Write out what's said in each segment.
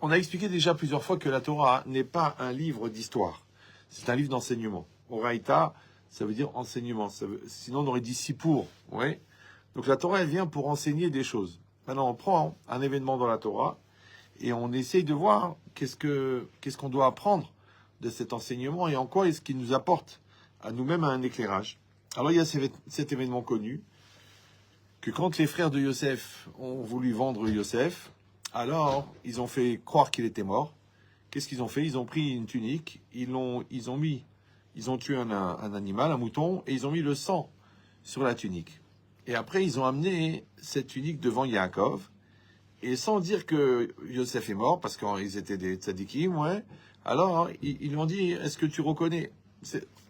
On a expliqué déjà plusieurs fois que la Torah n'est pas un livre d'histoire. C'est un livre d'enseignement. Oraïta, ça veut dire enseignement. Sinon, on aurait dit sipour. Ouais. Donc la Torah, elle vient pour enseigner des choses. Maintenant, on prend un événement dans la Torah et on essaye de voir qu'est-ce qu'on doit apprendre de cet enseignement et en quoi est-ce qu'il nous apporte à nous-mêmes un éclairage. Alors, il y a cet événement connu que quand les frères de Yosef ont voulu vendre Yosef, alors ils ont fait croire qu'il était mort. Qu'est-ce qu'ils ont fait? Ils ont pris une tunique, ils ont tué un animal, un mouton, et ils ont mis le sang sur la tunique. Et après, ils ont amené cette tunique devant Yaakov, et sans dire que Yosef est mort, parce qu'ils étaient des tzadikim, ouais, alors ils lui ont dit, est-ce que tu reconnais,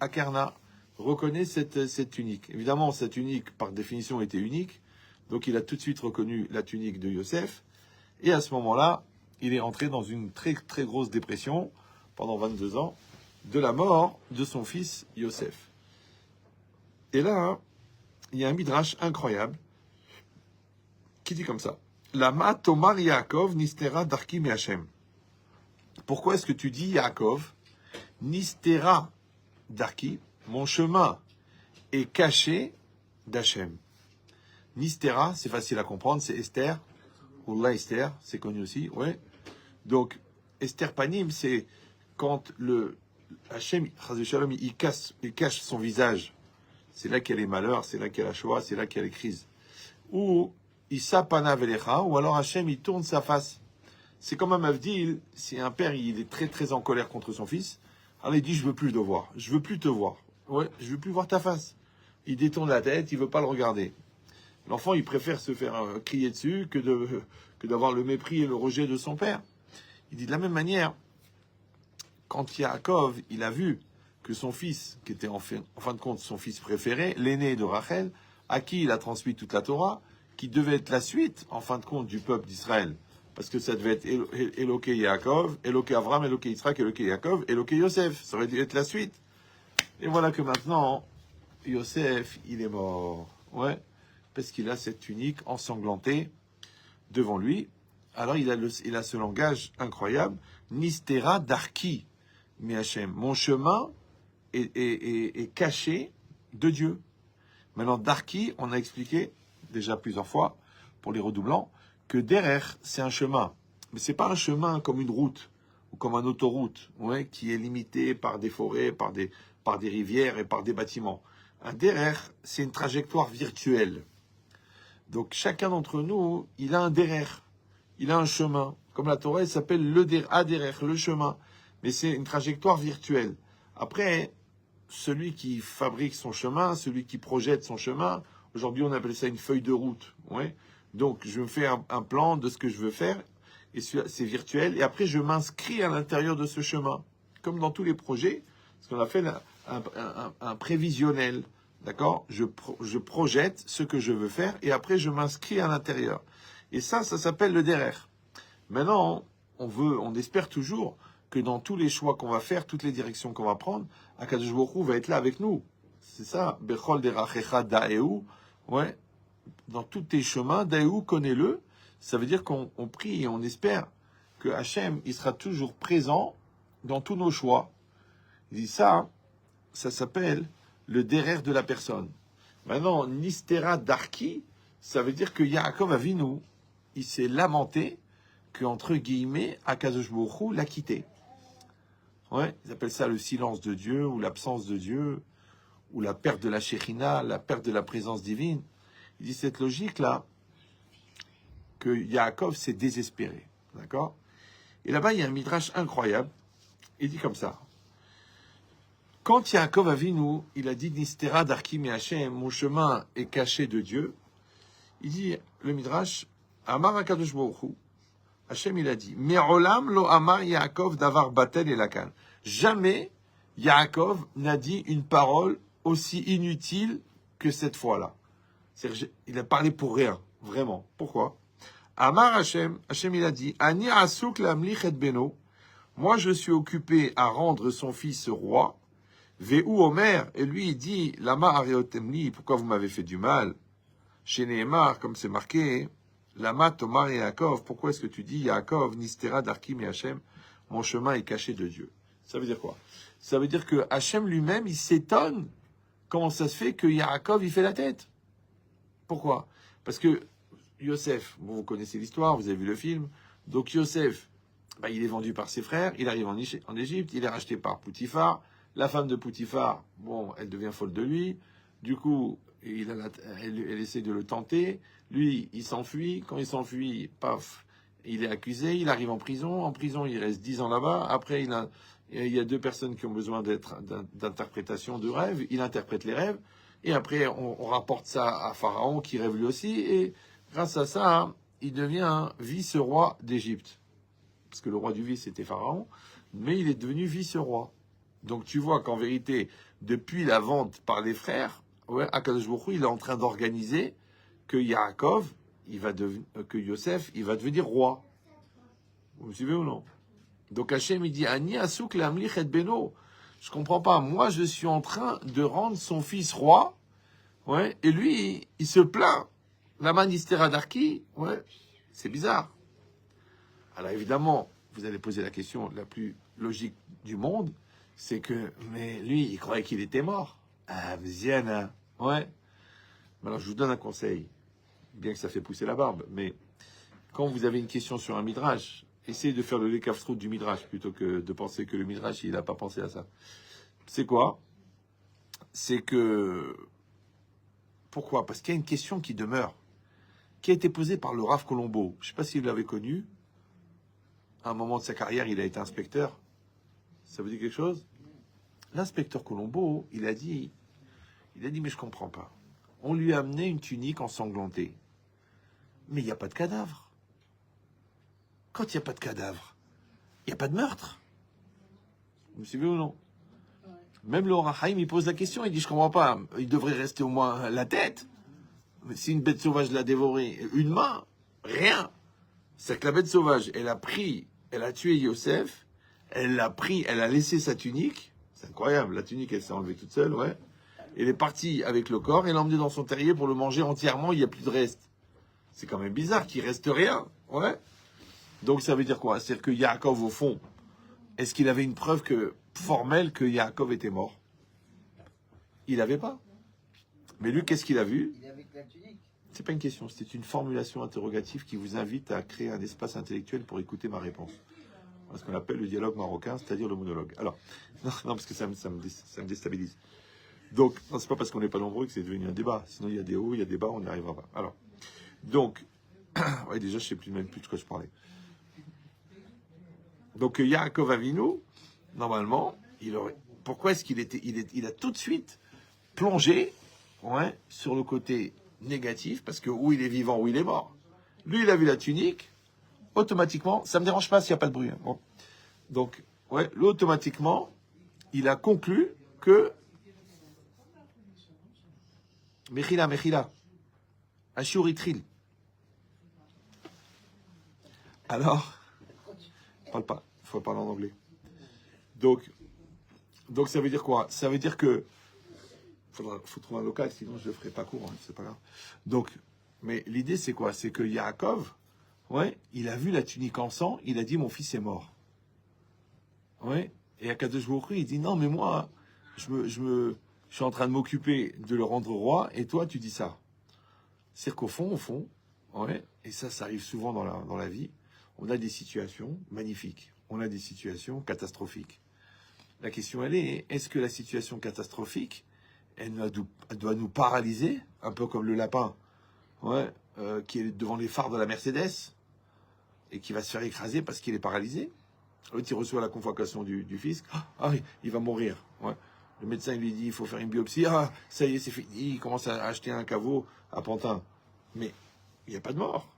Akarna, reconnais cette tunique. Évidemment, cette tunique, par définition, était unique, donc il a tout de suite reconnu la tunique de Yosef, et à ce moment-là, il est entré dans une très très grosse dépression pendant 22 ans de la mort de son fils Yosef. Et là, il y a un midrash incroyable qui dit comme ça. Lama tomar Yaakov nistera darki mi Hashem. Pourquoi est-ce que tu dis Yaakov nistera darki, mon chemin est caché d'Hachem. Nistera, c'est facile à comprendre, c'est Esther. Oula Esther, c'est connu aussi, ouais. Donc, Esther Panim, c'est quand le Hachem, il cache son visage. C'est là qu'il y a les malheurs, c'est là qu'il y a la Shoah, c'est là qu'il y a les crises. Ou Issa Pana Velecha, ou alors Hachem, il tourne sa face. C'est comme un Mavdil, si un père, il est très très en colère contre son fils, alors il dit, je veux plus te voir, je veux plus te voir. Ouais, je veux plus voir ta face. Il détourne la tête, il veut pas le regarder. L'enfant, il préfère se faire crier dessus que d'avoir le mépris et le rejet de son père. Il dit de la même manière, quand Yaakov, il a vu que son fils, qui était en fin de compte son fils préféré, l'aîné de Rachel, à qui il a transmis toute la Torah, qui devait être la suite, en fin de compte, du peuple d'Israël. Parce que ça devait être Éloqué Yaakov, Éloqué Avram, Éloqué Yitzhak, Éloqué Yaakov, Éloqué Yosef. Ça aurait dû être la suite. Et voilà que maintenant, Yosef, il est mort. Ouais. Parce qu'il a cette tunique ensanglantée devant lui. Alors il a ce langage incroyable. Nistera darki mi Hashem. Mon chemin est caché de Dieu. Maintenant, darki, on a expliqué déjà plusieurs fois, pour les redoublants, que derrière, c'est un chemin. Mais c'est pas un chemin comme une route ou comme une autoroute, ouais, qui est limité par des forêts, par des rivières et par des bâtiments. Un derrière, c'est une trajectoire virtuelle. Donc chacun d'entre nous, il a un derrière, il a un chemin. Comme la Torah, elle s'appelle le derrière, le chemin. Mais c'est une trajectoire virtuelle. Après, celui qui fabrique son chemin, celui qui projette son chemin, aujourd'hui on appelle ça une feuille de route. Ouais. Donc je me fais un plan de ce que je veux faire, et c'est virtuel, et après je m'inscris à l'intérieur de ce chemin. Comme dans tous les projets, ce qu'on appelle un prévisionnel. D'accord? Je projette ce que je veux faire, et après je m'inscris à l'intérieur. Et ça s'appelle le derrière. Maintenant, on espère toujours que dans tous les choix qu'on va faire, toutes les directions qu'on va prendre, Akadosh Baruch Hu va être là avec nous. C'est ça, Bechol derachecha da'eu, ouais, dans tous tes chemins, da'eu, connais-le. Ça veut dire qu'on prie et on espère que Hachem, il sera toujours présent dans tous nos choix. Il dit ça s'appelle le derrière de la personne. Maintenant, Nistera Darki, ça veut dire que Yaakov Avinu, il s'est lamenté que, entre guillemets, Akadosh Baruch Hu l'a quitté. Ouais, ils appellent ça le silence de Dieu, ou l'absence de Dieu, ou la perte de la Shekhinah, la perte de la présence divine. Il dit cette logique-là, que Yaakov s'est désespéré. D'accord? Et là-bas, il y a un midrash incroyable. Il dit comme ça. Quand Yaakov Avinu, il a dit Nistera Darki mi Hashem, mon chemin est caché de Dieu, il dit, le midrash, Amar HaKadosh Baruch Hu, Hashem, il a dit, Me'olam lo amar Yaakov davar batel et lakan. Jamais Yaakov n'a dit une parole aussi inutile que cette fois-là. Il a parlé pour rien, vraiment. Pourquoi? Amar Hashem, Hashem, il a dit, Ani asuk lamlich et beno. Moi, je suis occupé à rendre son fils roi. Ve'u Omer, et lui, il dit, Lama ariotemli, pourquoi vous m'avez fait du mal? Chez Nehemar, comme c'est marqué, Lama Tomar et Yaakov, pourquoi est-ce que tu dis Yaakov, Nistera, Darkim et Hachem, mon chemin est caché de Dieu? Ça veut dire quoi? Ça veut dire que Hachem lui-même, il s'étonne comment ça se fait que Yaakov, il fait la tête. Pourquoi? Parce que Yosef, bon, vous connaissez l'histoire, vous avez vu le film, donc Yosef, bah, il est vendu par ses frères, il arrive en Égypte, il est racheté par Poutifar, la femme de Poutifar, bon, elle devient folle de lui, du coup, elle essaie de le tenter, lui, il s'enfuit, quand il s'enfuit, paf, il est accusé, il arrive en prison, il reste 10 ans là-bas, après il y a deux personnes qui ont besoin d'interprétation de rêves, il interprète les rêves, et après on rapporte ça à Pharaon qui rêve lui aussi, et grâce à ça, hein, il devient vice-roi d'Égypte. Parce que le roi du vice, c'était Pharaon, mais il est devenu vice-roi. Donc tu vois qu'en vérité, depuis la vente par les frères, ouais, Akadosh Baruch Hu, il est en train d'organiser que Yaakov, que Yosef, il va devenir roi. Vous me suivez ou non? Donc Hachem, il dit, Ani asuk le'amlich et beno. Je comprends pas. Moi, je suis en train de rendre son fils roi, ouais, et lui, il se plaint. La manistera d'Arki, ouais, c'est bizarre. Alors évidemment, vous allez poser la question la plus logique du monde, c'est que, mais lui, il croyait qu'il était mort. Ah, Vienne, hein. Ouais. Alors je vous donne un conseil, bien que ça fait pousser la barbe, mais quand vous avez une question sur un midrash, essayez de faire le lekafstrout du midrash plutôt que de penser que le midrash, il n'a pas pensé à ça. C'est quoi? C'est que... Pourquoi? Parce qu'il y a une question qui demeure, qui a été posée par le Rav Colombo. Je ne sais pas si vous l'avez connu. À un moment de sa carrière, il a été inspecteur. Ça vous dit quelque chose? L'inspecteur Colombo, il a dit, mais je comprends pas. On lui a amené une tunique ensanglantée. Mais il n'y a pas de cadavre. Quand il n'y a pas de cadavre, il n'y a pas de meurtre. Vous me suivez ou non? Même le Haïm, il pose la question, il dit, je comprends pas, il devrait rester au moins la tête. Mais si une bête sauvage l'a dévoré, une main, rien. C'est que la bête sauvage, elle a tué Yosef, elle l'a pris, elle a laissé sa tunique. C'est incroyable, la tunique, elle s'est enlevée toute seule, ouais. Elle est partie avec le corps, elle l'a emmené dans son terrier pour le manger entièrement, il n'y a plus de reste. C'est quand même bizarre qu'il reste rien, ouais. Donc ça veut dire quoi? C'est-à-dire que Yaakov, au fond, est-ce qu'il avait une preuve formelle que Yaakov était mort? Il n'avait pas. Mais lui, qu'est-ce qu'il a vu? Il avait que la tunique. C'est pas une question, c'est une formulation interrogative qui vous invite à créer un espace intellectuel pour écouter ma réponse. Ce qu'on appelle le dialogue marocain, c'est-à-dire le monologue. Alors, non, parce que ça me déstabilise. Donc, non, c'est pas parce qu'on n'est pas nombreux que c'est devenu un débat. Sinon, il y a des hauts, il y a des bas, on n'y arrivera pas. Alors, donc, ouais, déjà, je sais même plus de quoi je parlais. Donc, Yaakov Avinu, normalement, pourquoi est-ce il a tout de suite plongé, ouais, sur le côté négatif, parce que ou il est vivant ou il est mort. Lui, il a vu la tunique, automatiquement, ça me dérange pas s'il n'y a pas de bruit. Hein. Bon. Donc, ouais, lui, automatiquement, il a conclu que Mechila, Ashuritril. Alors, parle pas, il faut parler en anglais. Donc, ça veut dire quoi? Ça veut dire que faut trouver un local, sinon je ne le ferai pas court, hein, c'est pas grave. Donc, mais l'idée c'est quoi? C'est que Yaakov, ouais, il a vu la tunique en sang, il a dit mon fils est mort. Ouais, et Akadosh Baruch Hu, il dit non mais moi, je suis en train de m'occuper de le rendre roi, et toi tu dis ça. C'est qu'au fond, ouais, et ça arrive souvent dans la vie, on a des situations magnifiques, on a des situations catastrophiques. La question elle est, est-ce que la situation catastrophique, elle doit nous paralyser, un peu comme le lapin, ouais, qui est devant les phares de la Mercedes et qui va se faire écraser parce qu'il est paralysé. L'autre, il reçoit la convocation du fisc. Ah, il va mourir. Ouais. Le médecin il lui dit il faut faire une biopsie. Ah, ça y est, c'est fini. Il commence à acheter un caveau à Pantin. Mais il n'y a pas de mort.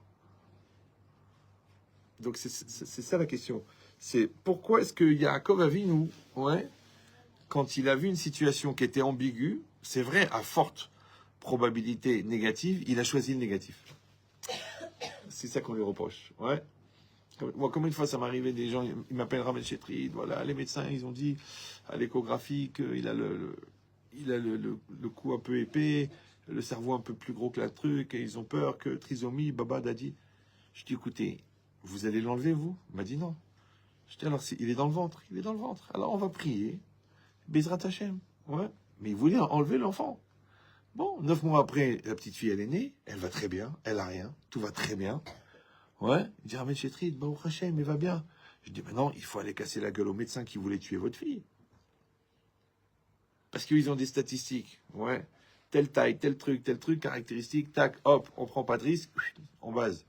Donc c'est ça la question. C'est pourquoi est-ce que Yaakov Avinu, ouais, quand il a vu une situation qui était ambiguë, c'est vrai, à forte probabilité négative, il a choisi le négatif. C'est ça qu'on lui reproche. Ouais. Moi, combien de fois ça m'arrivait, des gens, ils m'appellent Ramel Chetrid, voilà, les médecins, ils ont dit à l'échographie qu'il a le cou un peu épais, le cerveau un peu plus gros que la truc, et ils ont peur que trisomie, baba, dadi. Je dis, écoutez, vous allez l'enlever, vous? Il m'a dit non. Je dis, alors, il est dans le ventre. Il est dans le ventre. Alors, on va prier. Bezrat Hashem. Ouais. Mais il voulait enlever l'enfant. Bon, 9 mois après, la petite fille, elle est née. Elle va très bien. Elle a rien. Tout va très bien. Ouais. Il dit, Ahmed Chetrit, Baruch Hashem, il va bien. Je dis, maintenant, il faut aller casser la gueule au médecin qui voulait tuer votre fille. Parce qu'ils ont des statistiques. Ouais. Telle taille, tel truc, caractéristique, tac, hop, on prend pas de risque, on base.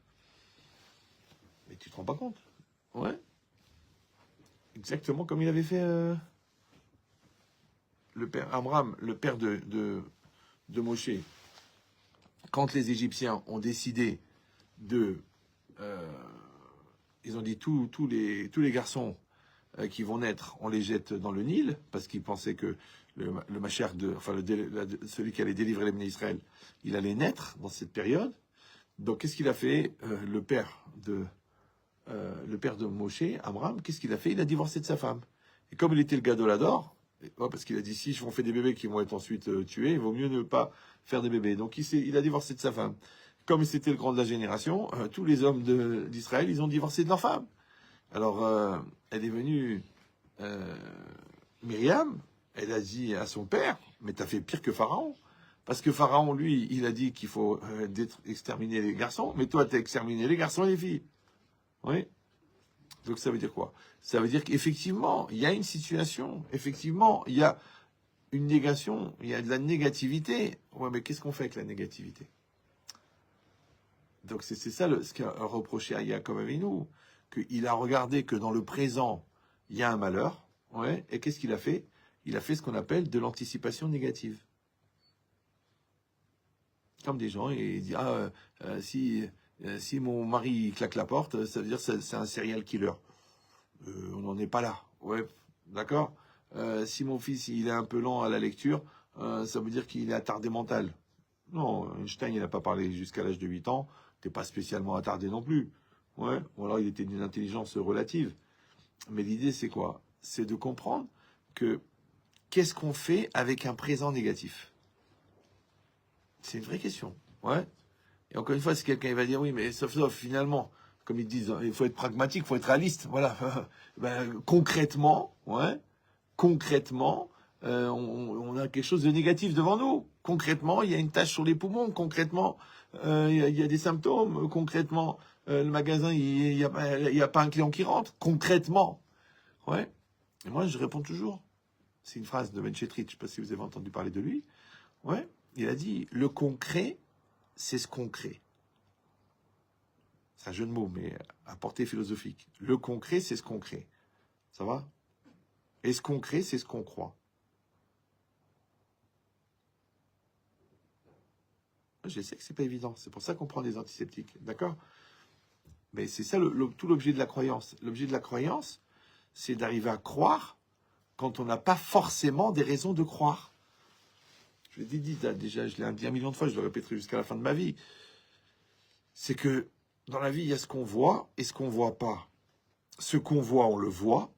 Mais tu te rends pas compte? Ouais. Exactement comme il avait fait le père Amram, le père de Moshe. Quand les Égyptiens ont décidé de... ils ont dit tous les garçons qui vont naître, on les jette dans le Nil, parce qu'ils pensaient que le Mashiach, celui qui allait délivrer les bénis d'Israël, il allait naître dans cette période. Donc qu'est-ce qu'il a fait le père de Moshe, Amram, qu'est-ce qu'il a fait? Il a divorcé de sa femme. Et comme il était le Gadolador, parce qu'il a dit, si on fait des bébés qui vont être ensuite tués, il vaut mieux ne pas faire des bébés. Donc il a divorcé de sa femme. Comme c'était le grand de la génération, tous les hommes d'Israël, ils ont divorcé de leur femme. Alors, elle est venue, Myriam, elle a dit à son père, mais t'as fait pire que Pharaon. Parce que Pharaon, lui, il a dit qu'il faut exterminer les garçons, mais toi, t'as exterminé les garçons et les filles. Oui. Donc ça veut dire quoi? Ça veut dire qu'effectivement, il y a une situation, effectivement, il y a une négation, il y a de la négativité. Ouais, mais qu'est-ce qu'on fait avec la négativité? Donc c'est ça ce qu'a reproché à Yaakov Avinu, qu'il a regardé que dans le présent, il y a un malheur, ouais, et qu'est-ce qu'il a fait? Il a fait ce qu'on appelle de l'anticipation négative. Comme des gens, et il dit, si mon mari claque la porte, ça veut dire que c'est un serial killer. On n'en est pas là. Ouais, d'accord. Si mon fils il est un peu lent à la lecture, ça veut dire qu'il est attardé mental. Non, Einstein il n'a pas parlé jusqu'à l'âge de 8 ans. T'es pas spécialement attardé non plus. Ouais. Ou alors il était d'une intelligence relative. Mais l'idée c'est quoi? C'est de comprendre que qu'est-ce qu'on fait avec un présent négatif? C'est une vraie question. Ouais. Et encore une fois, si quelqu'un va dire oui, mais sauf finalement, comme ils disent, il faut être pragmatique, il faut être réaliste. Voilà. Concrètement, ouais. Concrètement, on a quelque chose de négatif devant nous. Concrètement, il y a une tache sur les poumons. Concrètement, il y a des symptômes. Concrètement, le magasin, il y a pas un client qui rentre. Concrètement, ouais. Et moi, je réponds toujours. C'est une phrase de Ben Chetrit. Je ne sais pas si vous avez entendu parler de lui. Ouais. Il a dit le concret, c'est ce qu'on crée. C'est un jeu de mots, mais à portée philosophique. Le concret, c'est ce qu'on crée. Ça va? Et ce qu'on crée, c'est ce qu'on croit. Je sais que c'est pas évident. C'est pour ça qu'on prend des antiseptiques. D'accord? Mais c'est ça tout l'objet de la croyance. L'objet de la croyance, c'est d'arriver à croire quand on n'a pas forcément des raisons de croire. Je l'ai dit déjà, je l'ai dit 1 million de fois, je le répéterai jusqu'à la fin de ma vie. C'est que dans la vie, il y a ce qu'on voit et ce qu'on voit pas. Ce qu'on voit, on le voit.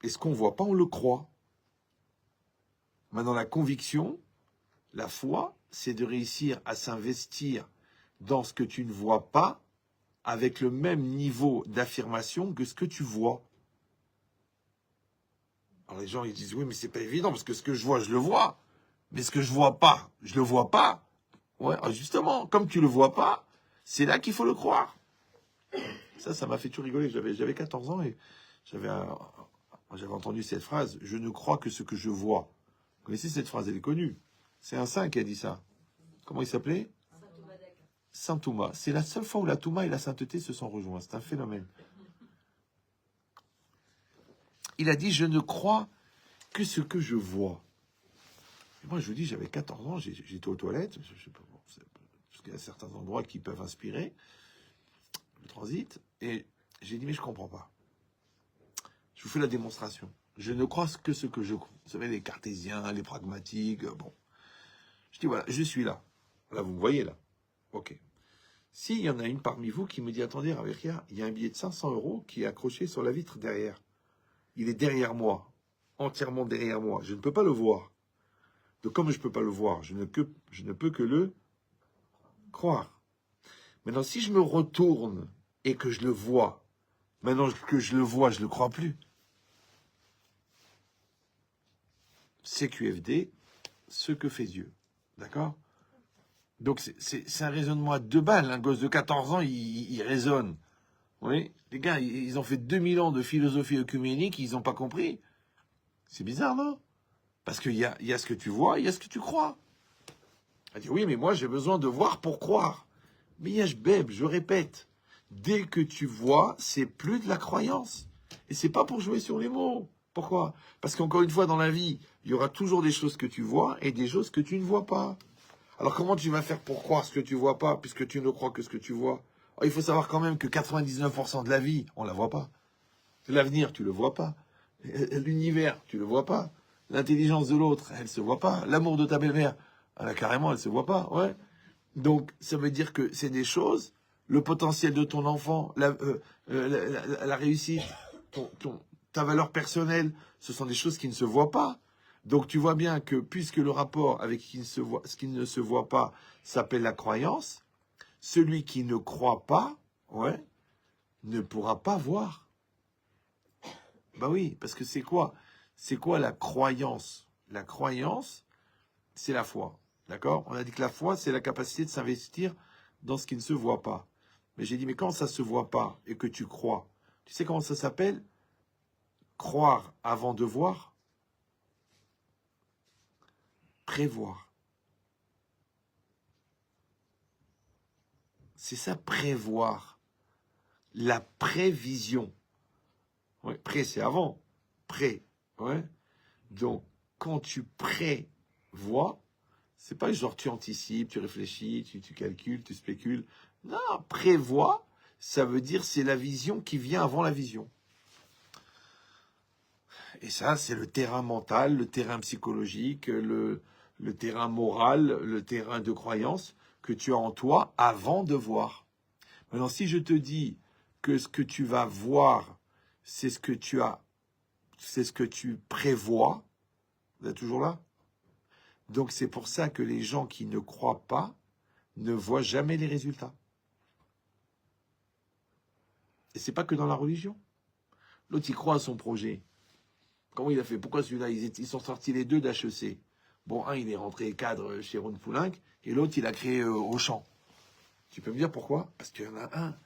Et ce qu'on voit pas, on le croit. Maintenant, la conviction, la foi, c'est de réussir à s'investir dans ce que tu ne vois pas avec le même niveau d'affirmation que ce que tu vois. Alors les gens, ils disent, oui, mais c'est pas évident, parce que ce que je vois, je le vois. Mais ce que je vois pas, je le vois pas. Ouais, justement, comme tu le vois pas, c'est là qu'il faut le croire. Ça m'a fait tout rigoler. J'avais 14 ans et j'avais entendu cette phrase, je ne crois que ce que je vois. Vous connaissez cette phrase, elle est connue. C'est un saint qui a dit ça. Comment il s'appelait? Saint Thomas. C'est la seule fois où la Touma et la sainteté se sont rejoints. C'est un phénomène. Il a dit, je ne crois que ce que je vois. Et moi, je vous dis, j'avais 14 ans, j'étais aux toilettes. Je sais pas, parce qu'il y a certains endroits qui peuvent inspirer le transit. Et j'ai dit, mais je comprends pas. Je vous fais la démonstration. Je ne crois que ce que je crois. Vous savez, les cartésiens, les pragmatiques, bon. Je dis, voilà, je suis là. Là, vous me voyez là. Ok. S'il y en a une parmi vous qui me dit, attendez, Raveria, il y a un billet de 500 € qui est accroché sur la vitre derrière. Il est derrière moi, entièrement derrière moi. Je ne peux pas le voir. Donc, comme je ne peux pas le voir, je ne peux que le croire. Maintenant, si je me retourne et que je le vois. Maintenant que je le vois, je ne le crois plus. CQFD, ce que fait Dieu. D'accord? Donc c'est un raisonnement à 2 balles. Un gosse de 14 ans, il raisonne. Oui, les gars, ils ont fait 2000 ans de philosophie œcuménique, ils n'ont pas compris. C'est bizarre, non? Parce qu'il y a ce que tu vois, il y a ce que tu crois. Elle dit, oui, mais moi, j'ai besoin de voir pour croire. Mais Beb, je répète, dès que tu vois, c'est plus de la croyance. Et c'est pas pour jouer sur les mots. Pourquoi? Parce qu'encore une fois, dans la vie, il y aura toujours des choses que tu vois et des choses que tu ne vois pas. Alors comment tu vas faire pour croire ce que tu vois pas, puisque tu ne crois que ce que tu vois? Oh, il faut savoir quand même que 99% de la vie, on la voit pas. L'avenir, tu le vois pas. L'univers, tu le vois pas. L'intelligence de l'autre, elle se voit pas. L'amour de ta belle-mère, carrément, elle se voit pas. Ouais. Donc, ça veut dire que c'est des choses, le potentiel de ton enfant, la réussite, ta valeur personnelle, ce sont des choses qui ne se voient pas. Donc, tu vois bien que puisque le rapport avec ce qui ne se voit pas s'appelle la croyance, celui qui ne croit pas, ouais, ne pourra pas voir. Bah oui, parce que c'est quoi? C'est quoi la croyance? La croyance, c'est la foi. D'accord? On a dit que la foi, c'est la capacité de s'investir dans ce qui ne se voit pas. Mais j'ai dit, mais quand ça ne se voit pas et que tu crois, tu sais comment ça s'appelle? Croire avant de voir, prévoir. C'est ça, prévoir. La prévision. Ouais, pré, c'est avant. Pré. Ouais. Donc, quand tu prévois, c'est pas genre tu anticipes, tu réfléchis, tu calcules, tu spécules. Non, prévoit, ça veut dire c'est la vision qui vient avant la vision. Et ça, c'est le terrain mental, le terrain psychologique, le terrain moral, le terrain de croyance que tu as en toi avant de voir. Maintenant, si je te dis que ce que tu vas voir, c'est ce que tu as, c'est ce que tu prévois, vous êtes toujours là? Donc c'est pour ça que les gens qui ne croient pas ne voient jamais les résultats. Et c'est pas que dans la religion. L'autre, il croit à son projet. Comment il a fait? Pourquoi celui-là, ils sont sortis les deux d'HEC. Bon, un, il est rentré cadre chez Ron Poulenc, et l'autre, il a créé Auchan. Tu peux me dire pourquoi? Parce qu'il y en a un,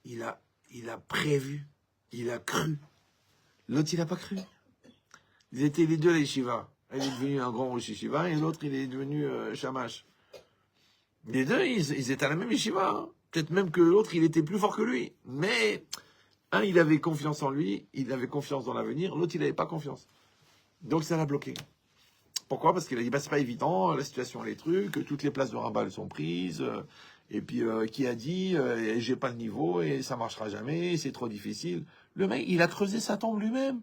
il a prévu, il a cru. L'autre, il n'a pas cru. Ils étaient les deux à l'Yeshiva. Il est devenu un grand Rosh Yeshiva, et l'autre, il est devenu Shamash. Les deux, ils étaient à la même Yeshiva. Hein. Peut-être même que l'autre, il était plus fort que lui. Mais un, il avait confiance en lui, il avait confiance dans l'avenir. L'autre, il n'avait pas confiance. Donc, ça l'a bloqué. Pourquoi? Parce qu'il a dit, bah, c'est pas évident, la situation, les trucs, toutes les places de rabat sont prises. Et puis, qui a dit, j'ai pas le niveau et ça marchera jamais, c'est trop difficile. Le mec, il a creusé sa tombe lui-même.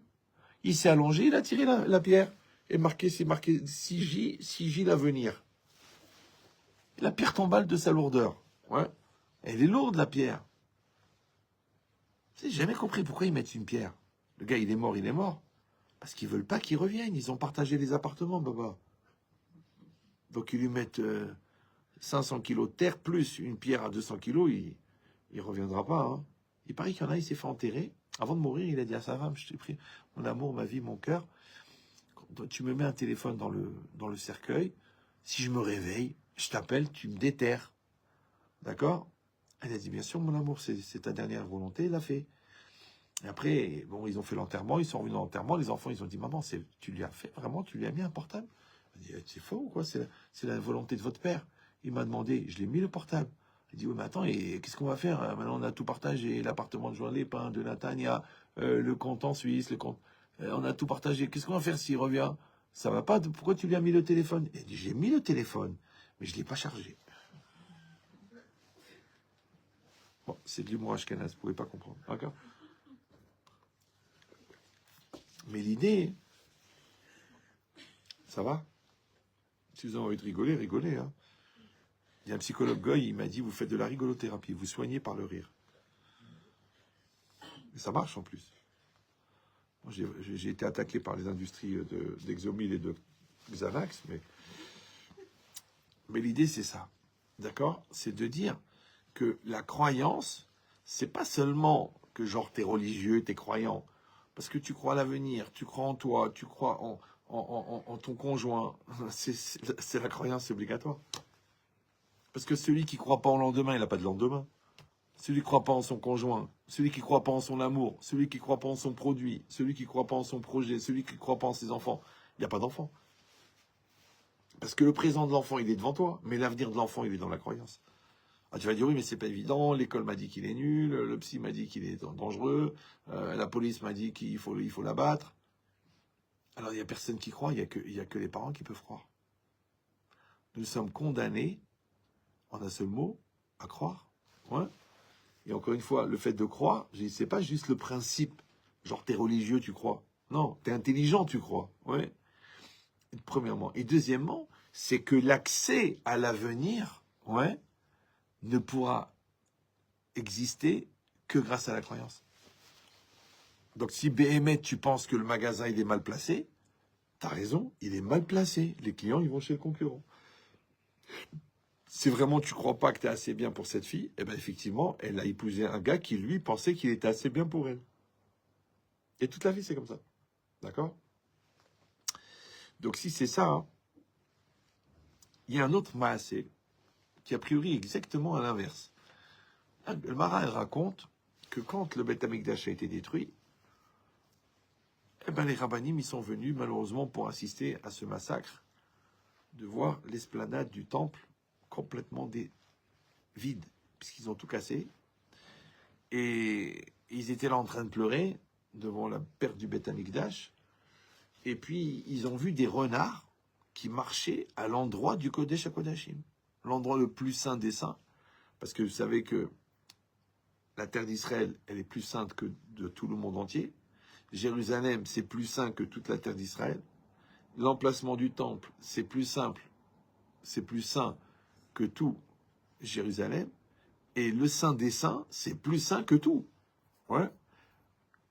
Il s'est allongé, il a tiré la pierre. Et c'est marqué 6J l'avenir. La pierre tombale de sa lourdeur. Ouais. Elle est lourde, la pierre. J'ai jamais compris pourquoi ils mettent une pierre. Le gars, il est mort, il est mort. Parce qu'ils veulent pas qu'il revienne. Ils ont partagé les appartements, Baba. Donc, ils lui mettent 500 kilos de terre plus une pierre à 200 kilos. Il reviendra pas. Hein. Il paraît qu'il y en a, il s'est fait enterrer. Avant de mourir, il a dit à sa femme, je t'ai pris mon amour, ma vie, mon cœur. Tu me mets un téléphone dans le cercueil. Si je me réveille, je t'appelle, tu me déterres. D'accord? Elle a dit, bien sûr, mon amour, c'est ta dernière volonté, il l'a fait. Et après, bon, ils ont fait l'enterrement, ils sont revenus dans l'enterrement, les enfants, ils ont dit, maman, tu lui as fait, vraiment, tu lui as mis un portable? Elle dit, c'est faux ou quoi? C'est la volonté de votre père. Il m'a demandé, je l'ai mis le portable. Elle dit, oui, mais attends, et qu'est-ce qu'on va faire? Maintenant, on a tout partagé, l'appartement de Joël Lépin, de Natania, le compte en Suisse, le compte... on a tout partagé. Qu'est-ce qu'on va faire s'il revient? Ça va pas? Pourquoi tu lui as mis le téléphone? Elle dit, j'ai mis le téléphone, mais je ne l'ai pas chargé. Bon, c'est de l'humour ashkenaz, vous ne pouvez pas comprendre. D'accord? Mais l'idée, ça va? Si vous avez envie de rigoler, rigolez. Hein. Il y a un psychologue goy, il m'a dit, vous faites de la rigolothérapie, vous soignez par le rire. Et ça marche en plus. J'ai été attaqué par les industries d'Exomil et de Xanax, mais l'idée, c'est ça. D'accord? C'est de dire que la croyance, c'est pas seulement que genre t'es religieux, t'es croyant, parce que tu crois à l'avenir, tu crois en toi, tu crois en ton conjoint. C'est la croyance obligatoire. Parce que celui qui croit pas au lendemain, il n'a pas de lendemain. Celui qui croit pas en son conjoint, celui qui croit pas en son amour, celui qui croit pas en son produit, celui qui croit pas en son projet, celui qui croit pas en ses enfants, il n'y a pas d'enfant. Parce que le présent de l'enfant, il est devant toi, mais l'avenir de l'enfant, il est dans la croyance. Ah, tu vas dire, oui, mais c'est pas évident, l'école m'a dit qu'il est nul, le psy m'a dit qu'il est dangereux, la police m'a dit qu'il faut l'abattre. Alors, il n'y a personne qui croit, il y a que les parents qui peuvent croire. Nous sommes condamnés, en un seul mot, à croire. Ouais. Et encore une fois, le fait de croire, c'est pas juste le principe, genre t'es religieux, tu crois. Non, t'es intelligent, tu crois. Ouais. Premièrement. Et deuxièmement, c'est que l'accès à l'avenir, ouais, ne pourra exister que grâce à la croyance. Donc si BMF, tu penses que le magasin il est mal placé, t'as raison, il est mal placé. Les clients, ils vont chez le concurrent. Si vraiment tu crois pas que tu es assez bien pour cette fille, eh bien effectivement, elle a épousé un gars qui, lui, pensait qu'il était assez bien pour elle. Et toute la vie, c'est comme ça. D'accord? Donc si c'est ça, hein, il y a un autre maasé qui a priori exactement à l'inverse. Le Mara, elle raconte que quand le Beth Amikdash a été détruit, eh ben les rabbinim, ils sont venus malheureusement pour assister à ce massacre, de voir l'esplanade du temple complètement vide, puisqu'ils ont tout cassé. Et ils étaient là en train de pleurer devant la perte du Beth Amikdash. Et puis, ils ont vu des renards qui marchaient à l'endroit du Kodesh HaKodashim, l'endroit le plus saint des saints, parce que vous savez que la terre d'Israël, elle est plus sainte que de tout le monde entier. Jérusalem, c'est plus saint que toute la terre d'Israël. L'emplacement du temple, c'est plus simple, c'est plus saint que tout Jérusalem. Et le saint des saints, c'est plus saint que tout. Ouais.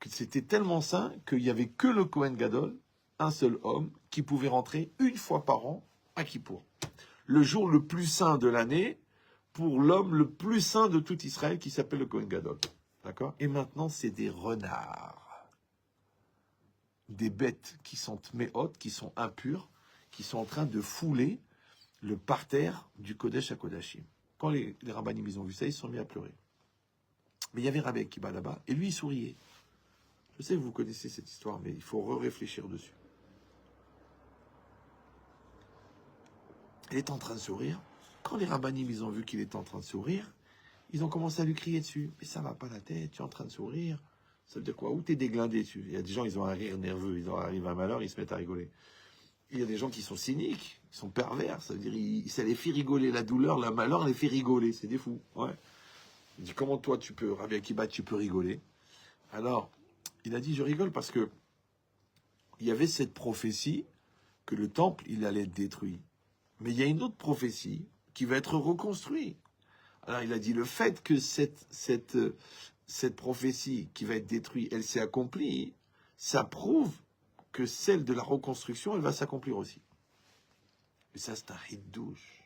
C'était tellement saint qu'il n'y avait que le Kohen Gadol, un seul homme, qui pouvait rentrer une fois par an à Kippour. Le jour le plus saint de l'année pour l'homme le plus saint de tout Israël qui s'appelle le Kohen Gadol. D'accord? Et maintenant, c'est des renards. Des bêtes qui sont méhotes, qui sont impures, qui sont en train de fouler le parterre du Kodesh HaKodashim. Quand les rabbinim ils ont vu ça, ils se sont mis à pleurer. Mais il y avait Rabbi Akiba là-bas, et lui, il souriait. Je sais que vous connaissez cette histoire, mais il faut réfléchir dessus. Il est en train de sourire. Quand les rabbinim ils ont vu qu'il était en train de sourire, ils ont commencé à lui crier dessus. Mais ça va pas la tête, tu es en train de sourire. Ça veut dire quoi? Où t'es déglindé dessus? Il y a des gens, ils ont un rire nerveux, ils arrivent à un malheur, ils se mettent à rigoler. Il y a des gens qui sont cyniques, qui sont pervers. Ça veut dire, ça les fait rigoler. La douleur, le malheur les fait rigoler. C'est des fous. Ouais. Il dit, comment toi, tu peux, Rabbi Akiba, tu peux rigoler? Alors, il a dit, je rigole parce que il y avait cette prophétie que le temple, il allait être détruit. Mais il y a une autre prophétie qui va être reconstruite. Alors, il a dit, le fait que cette prophétie qui va être détruite, elle s'est accomplie, ça prouve que celle de la reconstruction, elle va s'accomplir aussi. Et ça, c'est un hidouche.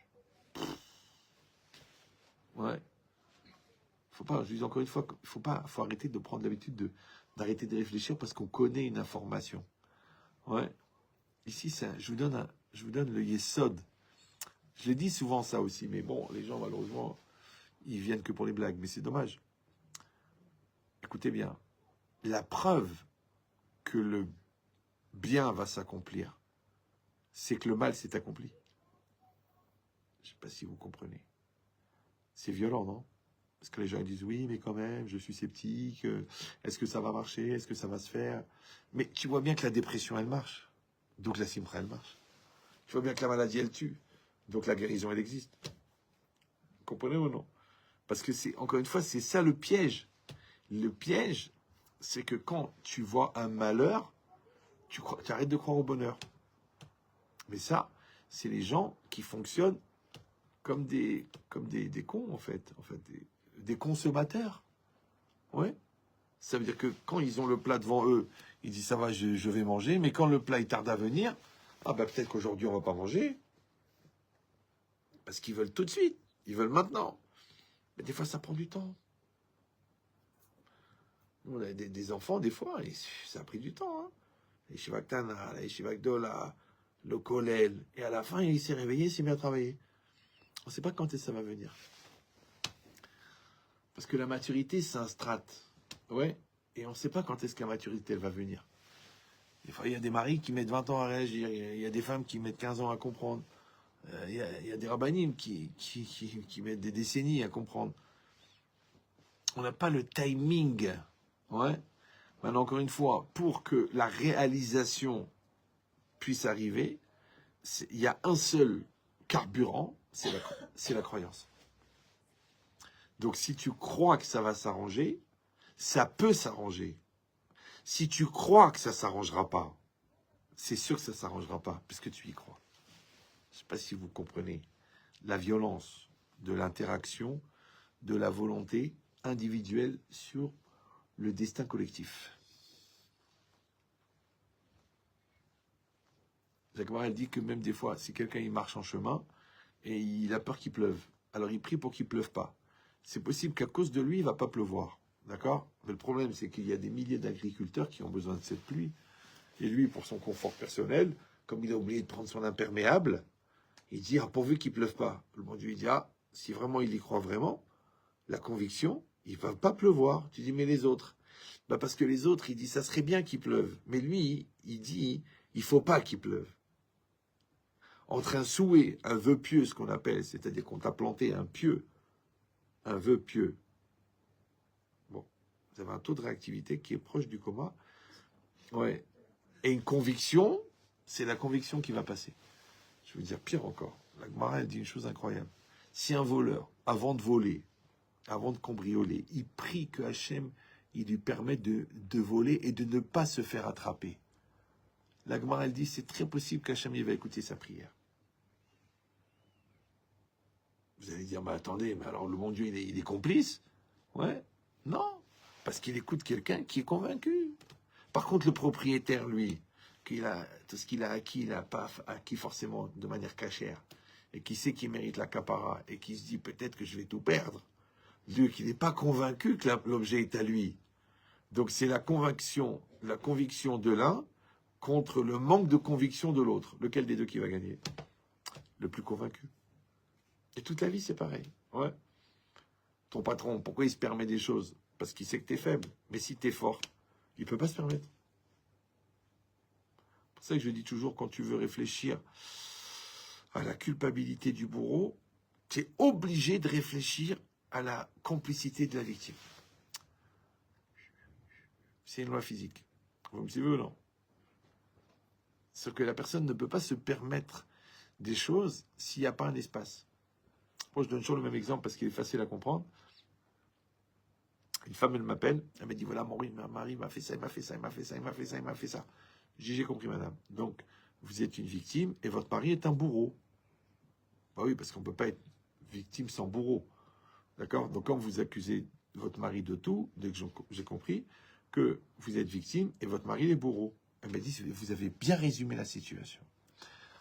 Ouais. Faut pas, je dis encore une fois, faut arrêter de prendre l'habitude d'arrêter de réfléchir parce qu'on connaît une information. Ouais. Ici, je vous donne le yesod. Je l'ai dit souvent ça aussi, mais bon, les gens, malheureusement, ils viennent que pour les blagues, mais c'est dommage. Écoutez bien. La preuve que le bien va s'accomplir, c'est que le mal s'est accompli. Je ne sais pas si vous comprenez. C'est violent, non? Parce que les gens ils disent, oui, mais quand même, je suis sceptique. Est-ce que ça va marcher? Est-ce que ça va se faire? Mais tu vois bien que la dépression, elle marche. Donc la simra, elle marche. Tu vois bien que la maladie, elle tue. Donc la guérison, elle existe. Vous comprenez ou non? Parce que c'est, encore une fois, c'est ça le piège. Le piège, c'est que quand tu vois un malheur, tu arrêtes de croire au bonheur. Mais ça, c'est les gens qui fonctionnent comme des cons, en fait des consommateurs. Ouais. Ça veut dire que quand ils ont le plat devant eux, ils disent ça va, je vais manger. Mais quand le plat il tarde à venir, ah ben peut-être qu'aujourd'hui on va pas manger. Parce qu'ils veulent tout de suite. Ils veulent maintenant. Mais des fois ça prend du temps. On a des enfants, des fois, et ça a pris du temps. Hein. Les Shivaktana, les Shivakdola, le Kolel. Et à la fin, il s'est réveillé, il s'est mis à travailler. On ne sait pas quand est-ce que ça va venir. Parce que la maturité, c'est un strate. Ouais. Et on ne sait pas quand est-ce que la maturité, elle va venir. Des fois, il y a des maris qui mettent 20 ans à réagir. Il y a des femmes qui mettent 15 ans à comprendre. Il y a des rabbinim qui mettent des décennies à comprendre. On n'a pas le timing. Ouais. Maintenant, encore une fois, pour que la réalisation puisse arriver, il y a un seul carburant, c'est la croyance. Donc, si tu crois que ça va s'arranger, ça peut s'arranger. Si tu crois que ça ne s'arrangera pas, c'est sûr que ça ne s'arrangera pas, puisque tu y crois. Je ne sais pas si vous comprenez la violence de l'interaction, de la volonté individuelle sur le destin collectif. Jacques Marel dit que même des fois, si quelqu'un il marche en chemin et il a peur qu'il pleuve, alors il prie pour qu'il ne pleuve pas. C'est possible qu'à cause de lui, il ne va pas pleuvoir. D'accord? Mais le problème, c'est qu'il y a des milliers d'agriculteurs qui ont besoin de cette pluie. Et lui, pour son confort personnel, comme il a oublié de prendre son imperméable, il dit, ah, pourvu qu'il ne pleuve pas. Le bon Dieu, il dit, ah, si vraiment il y croit vraiment, la conviction, il ne va pas pleuvoir. Tu dis, mais les autres? Bah parce que les autres, il dit, ça serait bien qu'il pleuve. Mais lui, il dit, il ne faut pas qu'il pleuve. Entre un souhait, un vœu pieux, ce qu'on appelle, c'est-à-dire qu'on t'a planté un vœu pieux. Bon, vous avez un taux de réactivité qui est proche du coma. Ouais. Et une conviction, c'est la conviction qui va passer. Je veux dire pire encore. La Gemara, elle dit une chose incroyable. Si un voleur, avant de voler, avant de cambrioler, il prie que Hachem, il lui permet de voler et de ne pas se faire attraper. La Gemara, elle dit, c'est très possible qu'Hachem, il va écouter sa prière. Vous allez dire, mais attendez, mais alors le bon Dieu, il est complice? Ouais. Non. Parce qu'il écoute quelqu'un qui est convaincu. Par contre, le propriétaire, lui, tout ce qu'il a acquis, il n'a pas acquis forcément de manière cachère, et qui sait qu'il mérite l'accaparat, et qui se dit peut-être que je vais tout perdre, lui qui n'est pas convaincu que l'objet est à lui. Donc c'est la conviction de l'un contre le manque de conviction de l'autre. Lequel des deux qui va gagner? Le plus convaincu. Et toute la vie, c'est pareil. Ouais. Ton patron, pourquoi il se permet des choses? Parce qu'il sait que tu es faible. Mais si tu es fort, il ne peut pas se permettre. C'est pour ça que je dis toujours, quand tu veux réfléchir à la culpabilité du bourreau, tu es obligé de réfléchir à la complicité de la victime. C'est une loi physique. Vous me suivez ou non? C'est que la personne ne peut pas se permettre des choses s'il n'y a pas un espace. Moi, je donne toujours le même exemple parce qu'il est facile à comprendre. Une femme, elle m'appelle, elle me dit, voilà, mon mari m'a fait ça, il m'a fait ça, il m'a fait ça, il m'a fait ça, il m'a fait ça. J'ai compris, madame. Donc, vous êtes une victime et votre mari est un bourreau. Bah oui, parce qu'on ne peut pas être victime sans bourreau. D'accord? Donc, quand vous accusez votre mari de tout, dès que j'ai compris que vous êtes victime et votre mari est bourreau. Elle m'a dit, vous avez bien résumé la situation.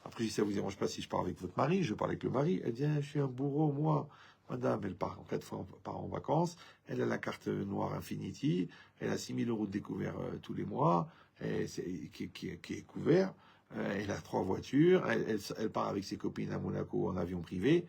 Après, si ça ne vous dérange pas si je parle avec votre mari, je parle avec le mari. Elle dit, je suis un bourreau, moi. Madame, elle part 4 fois en vacances. Elle a la carte noire Infinity. Elle a 6 000 € de découvert tous les mois, qui est couvert. Elle a 3 voitures. Elle part avec ses copines à Monaco en avion privé.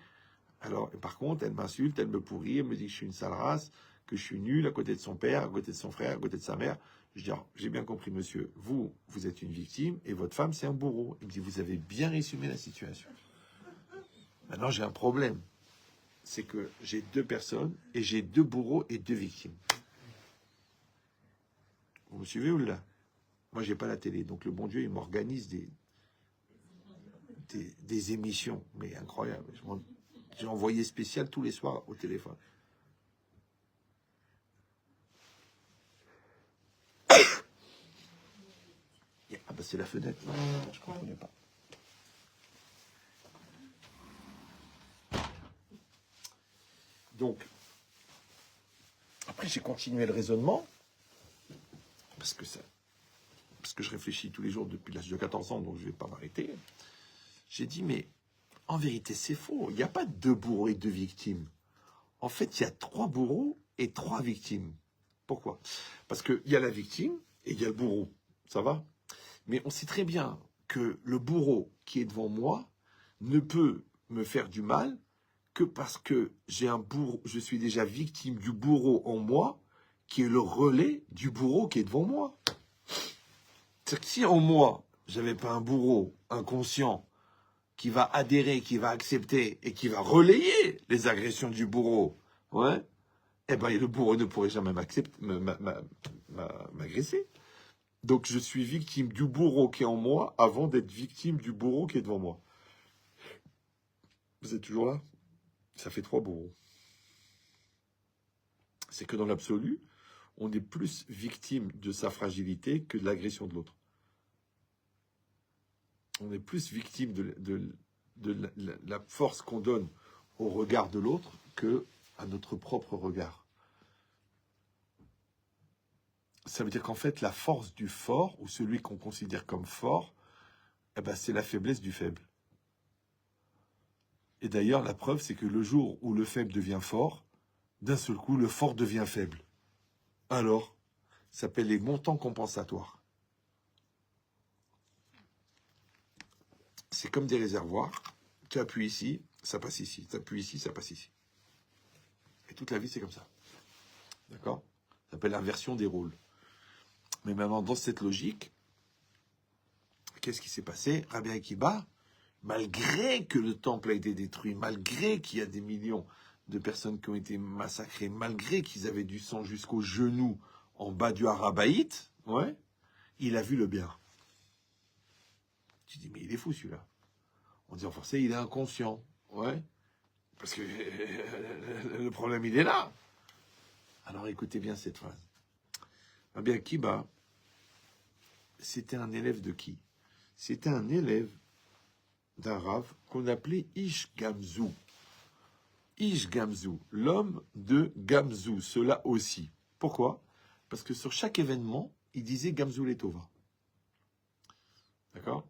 Alors, par contre, elle m'insulte, elle me pourrit, elle me dit que je suis une sale race, que je suis nul à côté de son père, à côté de son frère, à côté de sa mère. Je dis, j'ai bien compris, monsieur, vous êtes une victime et votre femme, c'est un bourreau. Il me dit, vous avez bien résumé la situation. Maintenant, j'ai un problème. C'est que j'ai 2 personnes et j'ai 2 bourreaux et 2 victimes. Vous me suivez ou là? Moi, j'ai pas la télé. Donc, le bon Dieu, il m'organise des émissions. Mais incroyable. J'ai envoyé spécial tous les soirs au téléphone. Ah bah c'est la fenêtre. Je ne comprenais pas. Donc, après j'ai continué le raisonnement, parce que je réfléchis tous les jours depuis l'âge de 14 ans, donc je ne vais pas m'arrêter. J'ai dit, mais en vérité c'est faux, il n'y a pas 2 bourreaux et 2 victimes. En fait, il y a 3 bourreaux et 3 victimes. Pourquoi? Parce qu'il y a la victime et il y a le bourreau. Ça va? Mais on sait très bien que le bourreau qui est devant moi ne peut me faire du mal que parce que je suis déjà victime du bourreau en moi, qui est le relais du bourreau qui est devant moi. C'est-à-dire que si en moi, j'avais pas un bourreau inconscient qui va adhérer, qui va accepter et qui va relayer les agressions du bourreau, ouais, eh ben le bourreau ne pourrait jamais m'agresser. Donc je suis victime du bourreau qui est en moi avant d'être victime du bourreau qui est devant moi. Vous êtes toujours là? Ça fait 3 bourreaux. C'est que dans l'absolu, on est plus victime de sa fragilité que de l'agression de l'autre. On est plus victime de la force qu'on donne au regard de l'autre que à notre propre regard. Ça veut dire qu'en fait, la force du fort, ou celui qu'on considère comme fort, eh ben, c'est la faiblesse du faible. Et d'ailleurs, la preuve, c'est que le jour où le faible devient fort, d'un seul coup, le fort devient faible. Alors, ça s'appelle les montants compensatoires. C'est comme des réservoirs. Tu appuies ici, ça passe ici. Tu appuies ici, ça passe ici. Et toute la vie, c'est comme ça. D'accord? Ça s'appelle l'inversion des rôles. Mais maintenant, dans cette logique, qu'est-ce qui s'est passé? Rabbi Akiba, malgré que le temple a été détruit, malgré qu'il y a des millions de personnes qui ont été massacrées, malgré qu'ils avaient du sang jusqu'aux genoux en bas du Harabaït, ouais, il a vu le bien. Tu dis, mais il est fou celui-là. On dit en français, il est inconscient. Ouais, parce que le problème, il est là. Alors écoutez bien cette phrase. Rabbi Akiba, c'était un élève de qui? C'était un élève d'un Rav qu'on appelait Ish Gamzu. Ish Gamzu, l'homme de Gamzu, cela aussi. Pourquoi? Parce que sur chaque événement, il disait Gamzu Letova. D'accord?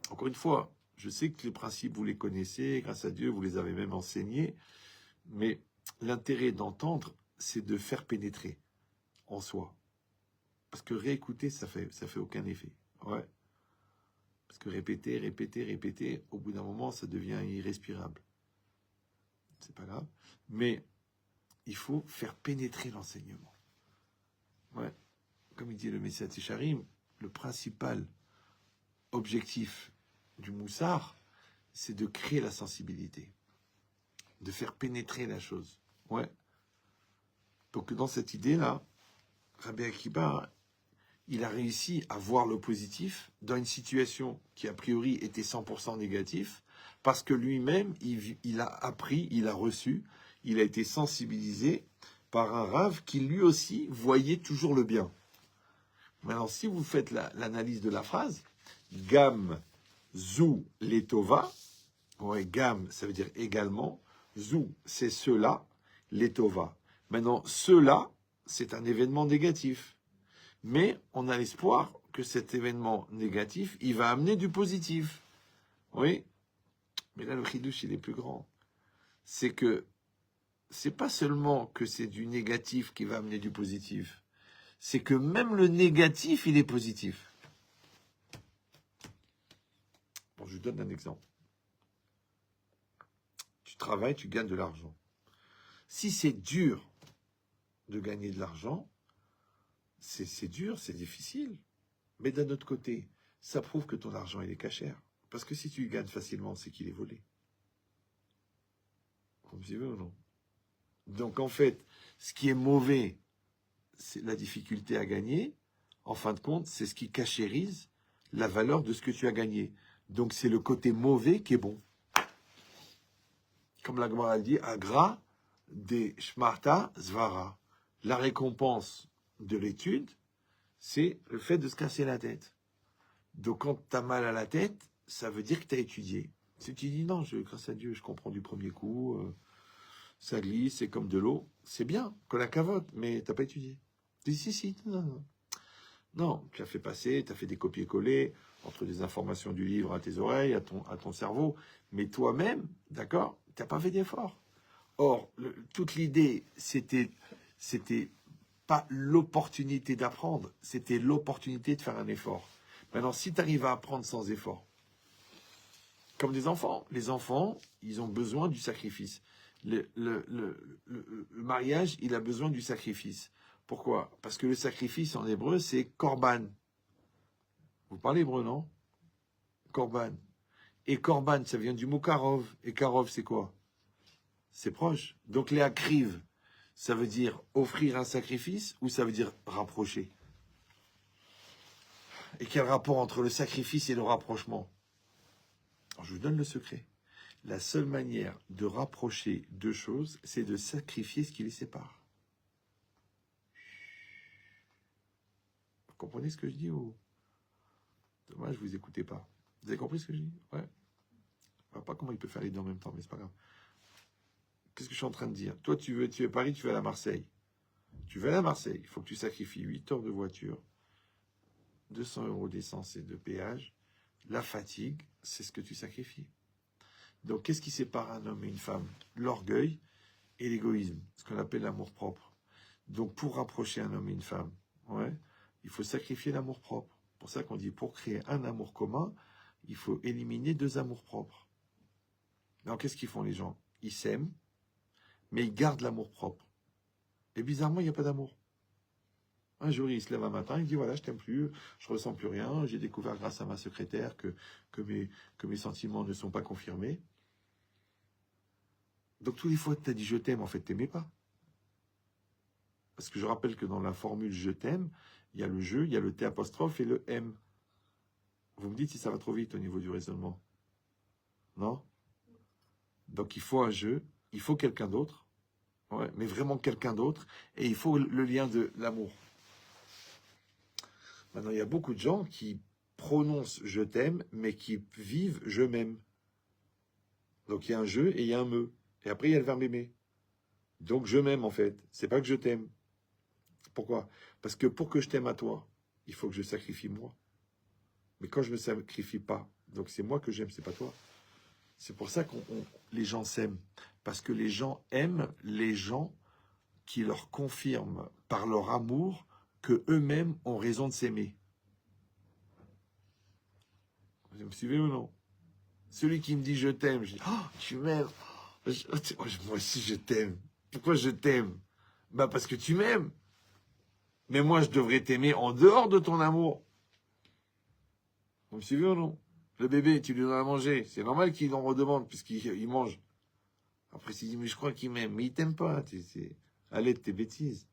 Encore une fois, je sais que les principes, vous les connaissez, grâce à Dieu, vous les avez même enseignés, mais l'intérêt d'entendre, c'est de faire pénétrer en soi. Parce que réécouter, ça fait aucun effet. Ouais. Parce que répéter, au bout d'un moment, ça devient irrespirable. C'est pas grave. Mais il faut faire pénétrer l'enseignement. Ouais. Comme il dit le Messiah Tisharim, le principal objectif du moussard, c'est de créer la sensibilité, de faire pénétrer la chose. Ouais. Donc dans cette idée-là, Rabbi Akiba, il a réussi à voir le positif dans une situation qui a priori était 100% négatif, parce que lui-même, il a appris, il a reçu, il a été sensibilisé par un Rav qui lui aussi voyait toujours le bien. Maintenant, si vous faites l'analyse de la phrase, Gam Zou Letova, ouais, Gam, ça veut dire également, Zou, c'est cela, Letova. Maintenant, cela, c'est un événement négatif. Mais on a l'espoir que cet événement négatif, il va amener du positif. Oui. Mais là, le chidouche, il est plus grand. C'est que, c'est pas seulement que c'est du négatif qui va amener du positif. C'est que même le négatif, il est positif. Bon, je vous donne un exemple. Tu travailles, tu gagnes de l'argent. Si c'est dur de gagner de l'argent, c'est dur, c'est difficile. Mais d'un autre côté, ça prouve que ton argent, il est cachère. Parce que si tu le gagnes facilement, c'est qu'il est volé. Vous me suivez ou non? Donc en fait, ce qui est mauvais, c'est la difficulté à gagner. En fin de compte, c'est ce qui cachérise la valeur de ce que tu as gagné. Donc c'est le côté mauvais qui est bon. Comme la Gemara dit, Agra de Shmarta Zvara. La récompense de l'étude, c'est le fait de se casser la tête. Donc quand tu as mal à la tête, ça veut dire que tu as étudié. Si tu dis non, grâce à Dieu, je comprends du premier coup, ça glisse, c'est comme de l'eau, c'est bien, que la cavote, mais tu n'as pas étudié. Tu dis si, non. Non, tu as fait passer, tu as fait des copier-coller entre des informations du livre à tes oreilles, à ton cerveau, mais toi-même, d'accord, tu n'as pas fait d'effort. Or, toute l'idée, c'était pas l'opportunité d'apprendre, c'était l'opportunité de faire un effort. Maintenant, si tu arrives à apprendre sans effort, comme des enfants, les enfants, ils ont besoin du sacrifice. Le mariage, il a besoin du sacrifice. Pourquoi? Parce que le sacrifice en hébreu, c'est korban. Vous parlez hébreu, non? Korban. Et korban, ça vient du mot karov. Et karov, c'est quoi? C'est proche. Donc les akriv, ça veut dire offrir un sacrifice ou ça veut dire rapprocher? Et quel rapport entre le sacrifice et le rapprochement? Alors, je vous donne le secret. La seule manière de rapprocher deux choses, c'est de sacrifier ce qui les sépare. Vous comprenez ce que je dis ou... Dommage, vous n'écoutez pas. Vous avez compris ce que je dis? Ouais. Je ne vois pas comment il peut faire les deux en même temps, mais c'est pas grave. Qu'est-ce que je suis en train de dire? Toi, tu es à Paris, tu vas à Marseille. Tu vas à Marseille, il faut que tu sacrifies 8 heures de voiture, 200 € d'essence et de péage. La fatigue, c'est ce que tu sacrifies. Donc, qu'est-ce qui sépare un homme et une femme? L'orgueil et l'égoïsme, ce qu'on appelle l'amour-propre. Donc, pour rapprocher un homme et une femme, ouais, il faut sacrifier l'amour-propre. C'est pour ça qu'on dit, pour créer un amour commun, il faut éliminer deux amours-propres. Alors, qu'est-ce qu'ils font les gens? Ils s'aiment, mais ils gardent l'amour-propre. Et bizarrement, il n'y a pas d'amour. Un jour, il se lève un matin, il dit, voilà, je t'aime plus, je ressens plus rien, j'ai découvert grâce à ma secrétaire que mes sentiments ne sont pas confirmés. Donc, tous les fois que tu as dit je t'aime, en fait, tu n'aimais pas. Parce que je rappelle que dans la formule je t'aime, il y a le je, il y a le T apostrophe et le M. Vous me dites si ça va trop vite au niveau du raisonnement. Non? Donc, il faut un je, il faut quelqu'un d'autre, ouais, mais vraiment quelqu'un d'autre, et il faut le lien de l'amour. Maintenant, il y a beaucoup de gens qui prononcent je t'aime, mais qui vivent je m'aime. Donc, il y a un je et il y a un me. Et après, il y a le verbe aimer. Donc, je m'aime, en fait. C'est pas que je t'aime. Pourquoi? Parce que pour que je t'aime à toi, il faut que je sacrifie moi. Mais quand je ne me sacrifie pas, donc c'est moi que j'aime, c'est pas toi. C'est pour ça que les gens s'aiment. Parce que les gens aiment les gens qui leur confirment par leur amour que eux-mêmes ont raison de s'aimer. Vous me suivez ou non? Celui qui me dit je t'aime, je dis oh, tu m'aimes. Moi aussi je t'aime. Pourquoi je t'aime? Bah parce que tu m'aimes. Mais moi je devrais t'aimer en dehors de ton amour. Vous me suivez ou non? Le bébé, tu lui donnes à manger. C'est normal qu'il en redemande puisqu'il mange. Après, il dit mais je crois qu'il m'aime. Mais il t'aime pas. Allez de tes bêtises.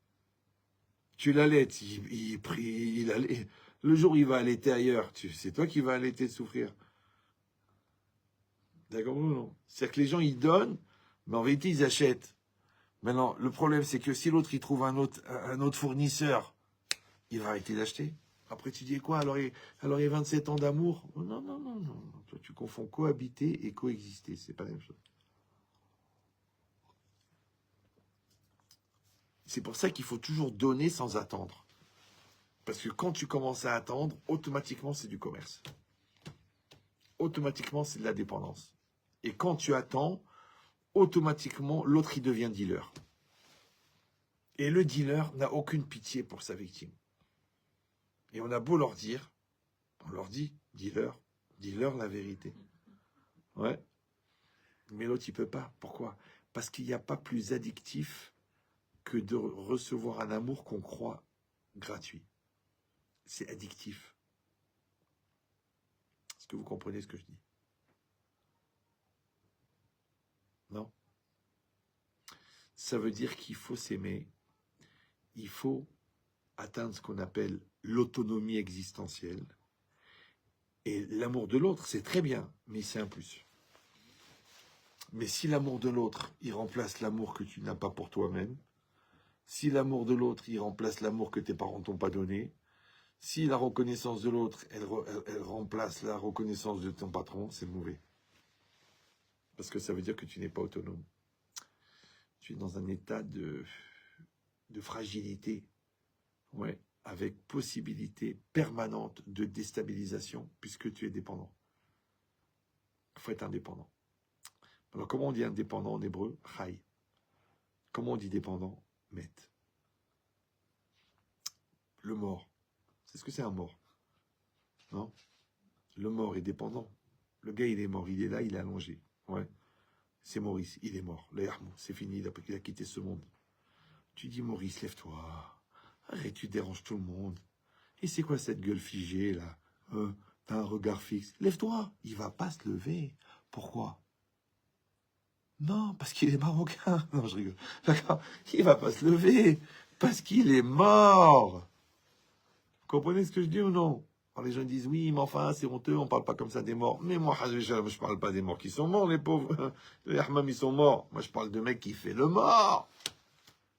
Tu l'allaites. Il allait. Le jour où il va allaiter ailleurs, c'est toi qui vas allaiter de souffrir. D'accord ou non? C'est-à-dire que les gens, ils donnent, mais en vérité, ils achètent. Maintenant, le problème, c'est que si l'autre, il trouve un autre fournisseur, il va arrêter d'acheter. Après, tu dis quoi? Alors, il y a 27 ans d'amour? Non, non, non, non. Toi, tu confonds cohabiter et coexister. C'est pas la même chose. C'est pour ça qu'il faut toujours donner sans attendre. Parce que quand tu commences à attendre, automatiquement, c'est du commerce. Automatiquement, c'est de la dépendance. Et quand tu attends, automatiquement, l'autre, il devient dealer. Et le dealer n'a aucune pitié pour sa victime. Et on a beau leur dire, on leur dit, dealer, dis-leur la vérité. Ouais. Mais l'autre, il peut pas. Pourquoi? Parce qu'il n'y a pas plus addictif que de recevoir un amour qu'on croit gratuit. C'est addictif. Est-ce que vous comprenez ce que je dis? Non? Ça veut dire qu'il faut s'aimer. Il faut atteindre ce qu'on appelle l'autonomie existentielle. Et l'amour de l'autre, c'est très bien, mais c'est un plus. Mais si l'amour de l'autre, il remplace l'amour que tu n'as pas pour toi-même, si l'amour de l'autre, il remplace l'amour que tes parents t'ont pas donné, si la reconnaissance de l'autre, elle remplace la reconnaissance de ton patron, c'est mauvais. Parce que ça veut dire que tu n'es pas autonome. Tu es dans un état de fragilité, ouais, avec possibilité permanente de déstabilisation, puisque tu es dépendant. Il faut être indépendant. Alors, comment on dit indépendant en hébreu? Chai. Comment on dit dépendant? Met. Le mort. C'est ce que c'est un mort. Non? Le mort est dépendant. Le gars, il est mort. Il est là, il est allongé. Ouais. C'est Maurice. Il est mort. C'est fini. Il a quitté ce monde. Tu dis, Maurice, lève-toi. Arrête, tu déranges tout le monde. Et c'est quoi cette gueule figée, là? T'as un regard fixe. Lève-toi. Il va pas se lever. Pourquoi? Non, parce qu'il est marocain. Non, je rigole. D'accord. Il va pas se lever. Parce qu'il est mort. Vous comprenez ce que je dis ou non? Alors les gens disent, oui, mais enfin, c'est honteux, on parle pas comme ça des morts. Mais moi, je parle pas des morts qui sont morts, les pauvres. Les hammams, ils sont morts. Moi, je parle de mec qui fait le mort.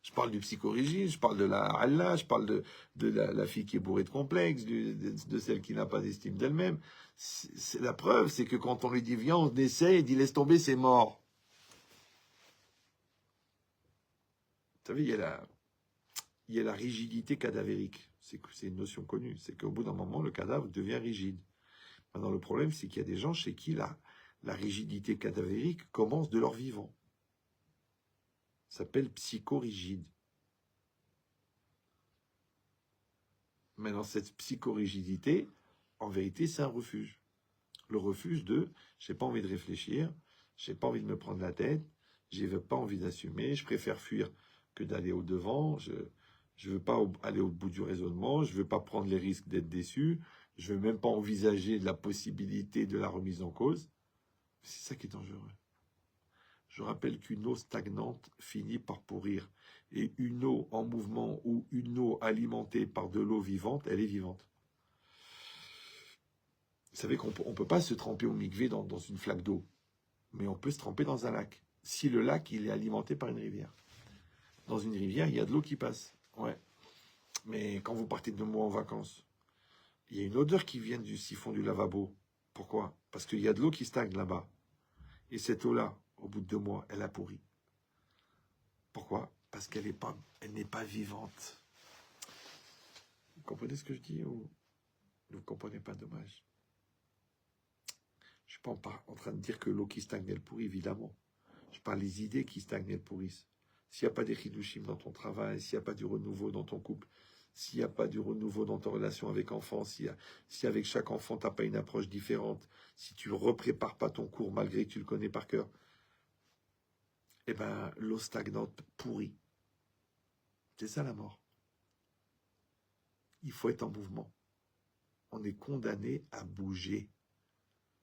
Je parle du psychorigide, je parle de la Allah, je parle de la fille qui est bourrée de complexes, de celle qui n'a pas d'estime d'elle-même. C'est la preuve, c'est que quand on lui dit, viens, on essaie, il dit, laisse tomber, c'est mort. Vous savez, il y a la rigidité cadavérique. C'est une notion connue. C'est qu'au bout d'un moment, le cadavre devient rigide. Maintenant, le problème, c'est qu'il y a des gens chez qui la rigidité cadavérique commence de leur vivant. Ça s'appelle psychorigide. Maintenant, cette psychorigidité, en vérité, c'est un refuge. Le refuge de « j'ai pas envie de réfléchir, j'ai pas envie de me prendre la tête, j'ai pas envie d'assumer, je préfère fuir que d'aller au-devant, je veux pas aller au bout du raisonnement, je veux pas prendre les risques d'être déçu, je veux même pas envisager de la possibilité de la remise en cause. » C'est ça qui est dangereux. Je rappelle qu'une eau stagnante finit par pourrir. Et une eau en mouvement ou une eau alimentée par de l'eau vivante, elle est vivante. Vous savez qu'on ne peut pas se tremper au mikvé dans une flaque d'eau. Mais on peut se tremper dans un lac. Si le lac, il est alimenté par une rivière. Dans une rivière, il y a de l'eau qui passe. Ouais. Mais quand vous partez de mois en vacances, il y a une odeur qui vient du siphon du lavabo. Pourquoi? Parce qu'il y a de l'eau qui stagne là-bas. Et cette eau-là, au bout de 2 mois, elle a pourri. Pourquoi? Parce qu'elle n'est pas vivante. Vous comprenez ce que je dis ou vous ne comprenez pas? Dommage. Je ne suis pas en train de dire que l'eau qui stagne, elle pourrit, évidemment. Je parle des idées qui stagnent, elles pourrissent. S'il n'y a pas des chidushim dans ton travail, s'il n'y a pas du renouveau dans ton couple, s'il n'y a pas du renouveau dans ta relation avec enfant, si avec chaque enfant, tu n'as pas une approche différente, si tu ne reprépares pas ton cours malgré que tu le connais par cœur, eh bien, l'eau stagnante pourrit. C'est ça la mort. Il faut être en mouvement. On est condamné à bouger.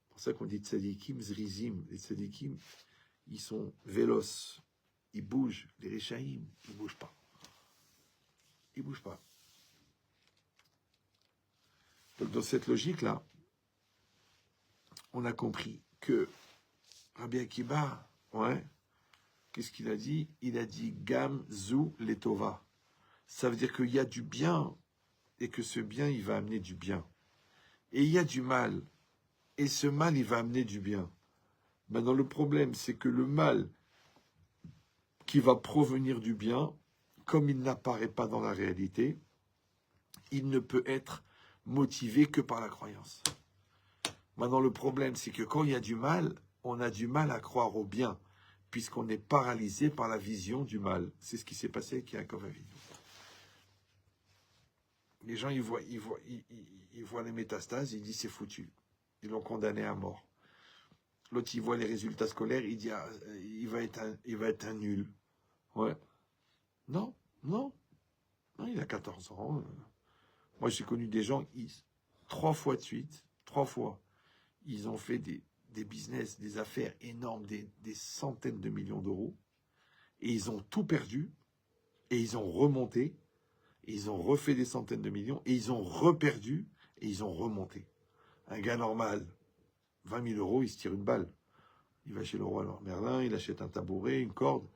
C'est pour ça qu'on dit tzadikim zrizim. Les tzadikim, ils sont véloces. Ils bougent. Les réchaïm, ils ne bougent pas. Ils ne bougent pas. Donc dans cette logique-là, on a compris que Rabbi Akiba, ouais, qu'est-ce qu'il a dit? Il a dit Gam Zu Letova. Ça veut dire qu'il y a du bien et que ce bien, il va amener du bien. Et il y a du mal. Et ce mal, il va amener du bien. Maintenant, le problème, c'est que le mal qui va provenir du bien, comme il n'apparaît pas dans la réalité, il ne peut être motivé que par la croyance. Maintenant, le problème, c'est que quand il y a du mal, on a du mal à croire au bien, puisqu'on est paralysé par la vision du mal. C'est ce qui s'est passé avec Yaakov Avinu. Les gens, ils voient les métastases, ils disent c'est foutu. Ils l'ont condamné à mort. L'autre, il voit les résultats scolaires, il dit il va être un nul. Ouais. Non, il a 14 ans. Moi, j'ai connu des gens, 3 fois de suite, 3 fois, ils ont fait des business, des affaires énormes, des centaines de millions d'euros, et ils ont tout perdu, et ils ont remonté, et ils ont refait des centaines de millions, et ils ont reperdu, et ils ont remonté. Un gars normal, 20 000 euros, il se tire une balle. Il va chez le roi Merlin, il achète un tabouret, une corde,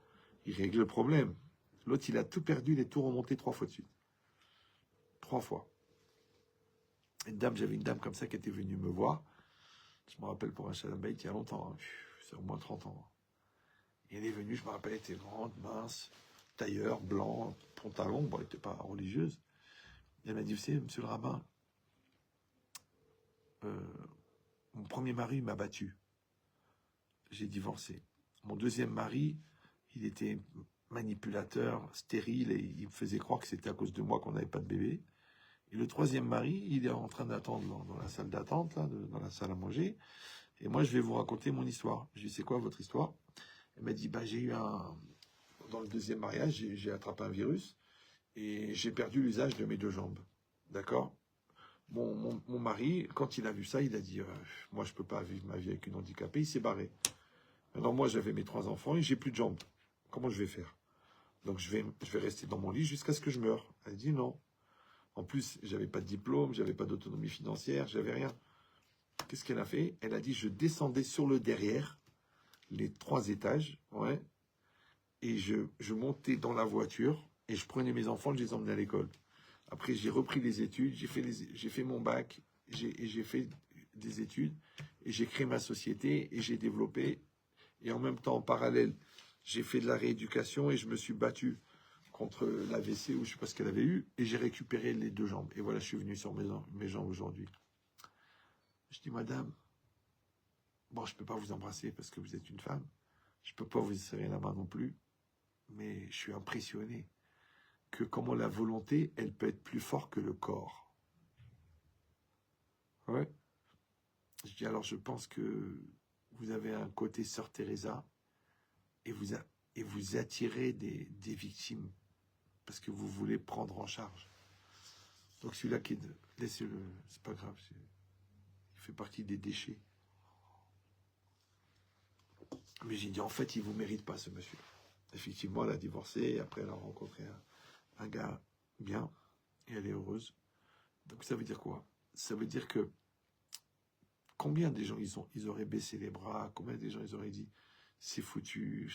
il règle le problème. L'autre, il a tout perdu, il est tout remonté 3 fois de suite. 3 fois. J'avais une dame comme ça qui était venue me voir. Je me rappelle pour un Shalom Bayit il y a longtemps, hein. C'est au moins 30 ans. Et elle est venue, je me rappelle, elle était grande, mince, tailleur, blanc, pantalon, bon, elle n'était pas religieuse. Et elle m'a dit, vous savez, monsieur le rabbin, mon premier mari m'a battu. J'ai divorcé. Mon deuxième mari, il était manipulateur, stérile, et il me faisait croire que c'était à cause de moi qu'on n'avait pas de bébé. Et le troisième mari, il est en train d'attendre dans la salle d'attente, là, dans la salle à manger. Et moi, je vais vous raconter mon histoire. Je lui dis, c'est quoi votre histoire? Elle m'a dit, bah, dans le deuxième mariage, j'ai attrapé un virus et j'ai perdu l'usage de mes deux jambes. D'accord? Mon mari, quand il a vu ça, il a dit, moi, je peux pas vivre ma vie avec une handicapée. Il s'est barré. Maintenant, moi, j'avais mes 3 enfants et j'ai plus de jambes. Comment je vais faire? Donc, je vais rester dans mon lit jusqu'à ce que je meure. Elle dit non. En plus, j'avais pas de diplôme, j'avais pas d'autonomie financière, j'avais rien. Qu'est-ce qu'elle a fait? Elle a dit, je descendais sur le derrière, les 3 étages, ouais, et je montais dans la voiture et je prenais mes enfants, je les emmenais à l'école. Après, j'ai repris les études, j'ai fait mon bac, j'ai fait des études et j'ai créé ma société et j'ai développé. Et en même temps, en parallèle, j'ai fait de la rééducation et je me suis battu contre l'AVC ou je ne sais pas ce qu'elle avait eu et j'ai récupéré les 2 jambes. Et voilà, je suis venu sur mes jambes aujourd'hui. Je dis, madame, bon, je ne peux pas vous embrasser parce que vous êtes une femme. Je ne peux pas vous serrer la main non plus. Mais je suis impressionné que comment la volonté, elle peut être plus forte que le corps. Ouais. Je dis, alors je pense que vous avez un côté Sœur Teresa et vous attirez des victimes parce que vous voulez prendre en charge. Donc celui-là qui est laissez-le, c'est pas grave, il fait partie des déchets. Mais j'ai dit, en fait, il vous mérite pas, ce monsieur. Effectivement, elle a divorcé, et après elle a rencontré un gars bien, et elle est heureuse. Donc ça veut dire quoi? Ça veut dire que combien des gens ils auraient baissé les bras, combien des gens ils auraient dit, c'est foutu,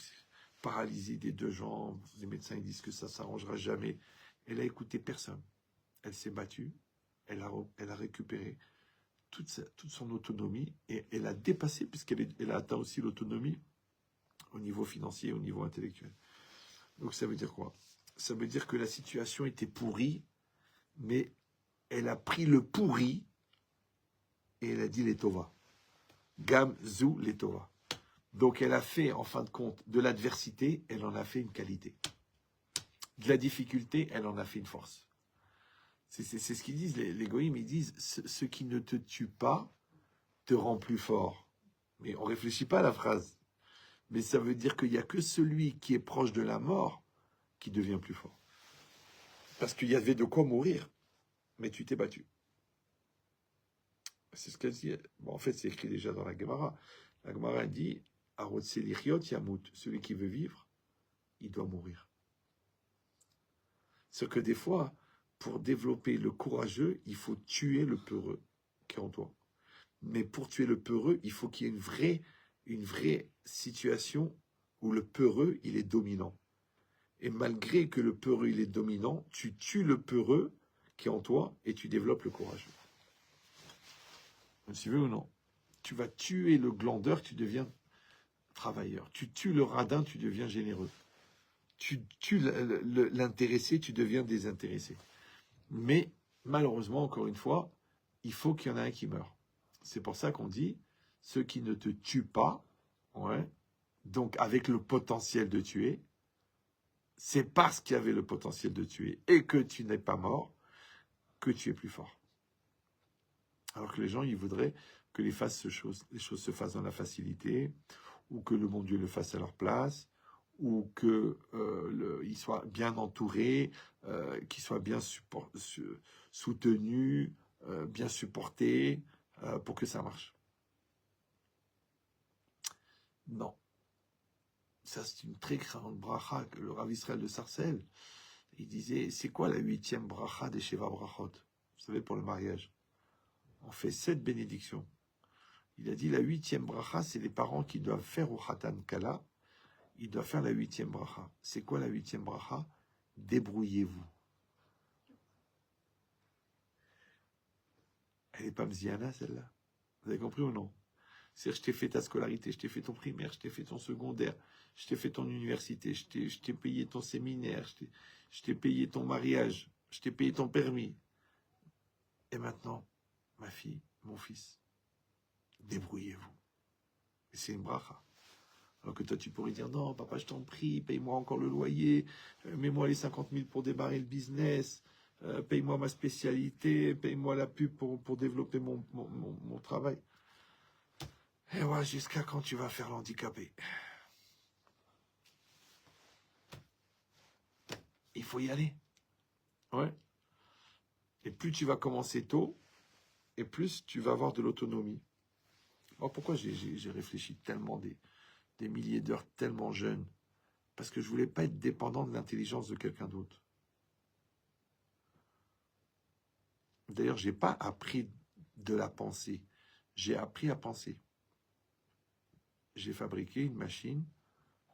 paralysie des 2 jambes, les médecins ils disent que ça s'arrangera jamais. Elle a écouté personne. Elle s'est battue, elle a récupéré toute son autonomie et elle a dépassé, puisqu'elle a atteint aussi l'autonomie au niveau financier, au niveau intellectuel. Donc ça veut dire quoi? Ça veut dire que la situation était pourrie, mais elle a pris le pourri et elle a dit les tova. Gam, zou, les tova. Donc elle a fait, en fin de compte, de l'adversité, elle en a fait une qualité. De la difficulté, elle en a fait une force. C'est ce qu'ils disent, les goïms, ils disent, ce qui ne te tue pas te rend plus fort. Mais on ne réfléchit pas à la phrase. Mais ça veut dire qu'il n'y a que celui qui est proche de la mort qui devient plus fort. Parce qu'il y avait de quoi mourir, mais tu t'es battu. C'est ce qu'elle dit. Bon, en fait, c'est écrit déjà dans la Gemara. La Gemara dit, Arotse lichiot yamut. Celui qui veut vivre, il doit mourir. Ce que des fois, pour développer le courageux, il faut tuer le peureux qui est en toi. Mais pour tuer le peureux, il faut qu'il y ait une vraie situation où le peureux, il est dominant. Et malgré que le peureux, il est dominant, tu tues le peureux qui est en toi et tu développes le courageux. Tu veux ou non? Tu vas tuer le glandeur, tu deviens travailleur. Tu tues le radin, tu deviens généreux. Tu tues l'intéressé, tu deviens désintéressé. Mais malheureusement, encore une fois, il faut qu'il y en ait un qui meure. C'est pour ça qu'on dit, ceux qui ne te tuent pas, ouais, donc avec le potentiel de tuer, c'est parce qu'il y avait le potentiel de tuer et que tu n'es pas mort, que tu es plus fort. Alors que les gens, ils voudraient que les choses se fassent dans la facilité, ou que le bon Dieu le fasse à leur place, ou qu'ils soient bien entourés, qu'ils soient bien soutenus, bien supportés, pour que ça marche. Non. Ça, c'est une très grande bracha que le Rav Israël de Sarcelles, il disait, c'est quoi la 8e bracha des Sheva Brachot? Vous savez, pour le mariage. On fait 7 bénédictions. Il a dit, la 8e bracha, c'est les parents qui doivent faire au Khatan Kala. Ils doivent faire la 8e bracha. C'est quoi la 8e bracha? Débrouillez-vous. Elle n'est pas mziana, celle-là. Vous avez compris ou non? C'est-à-dire, je t'ai fait ta scolarité, je t'ai fait ton primaire, je t'ai fait ton secondaire, je t'ai fait ton université, je t'ai payé ton séminaire, je t'ai payé ton mariage, je t'ai payé ton permis. Et maintenant, ma fille, mon fils, débrouillez-vous. Et c'est une bracha. Alors que toi, tu pourrais dire, non, papa, je t'en prie, paye-moi encore le loyer, mets-moi les 50 000 pour démarrer le business, paye-moi ma spécialité, paye-moi la pub pour développer mon travail. Et voilà, jusqu'à quand tu vas faire l'handicapé. Il faut y aller. Ouais. Et plus tu vas commencer tôt, et plus tu vas avoir de l'autonomie. Alors pourquoi j'ai réfléchi tellement des milliers d'heures tellement jeunes? Parce que je voulais pas être dépendant de l'intelligence de quelqu'un d'autre. D'ailleurs, j'ai pas appris de la pensée. J'ai appris à penser. J'ai fabriqué une machine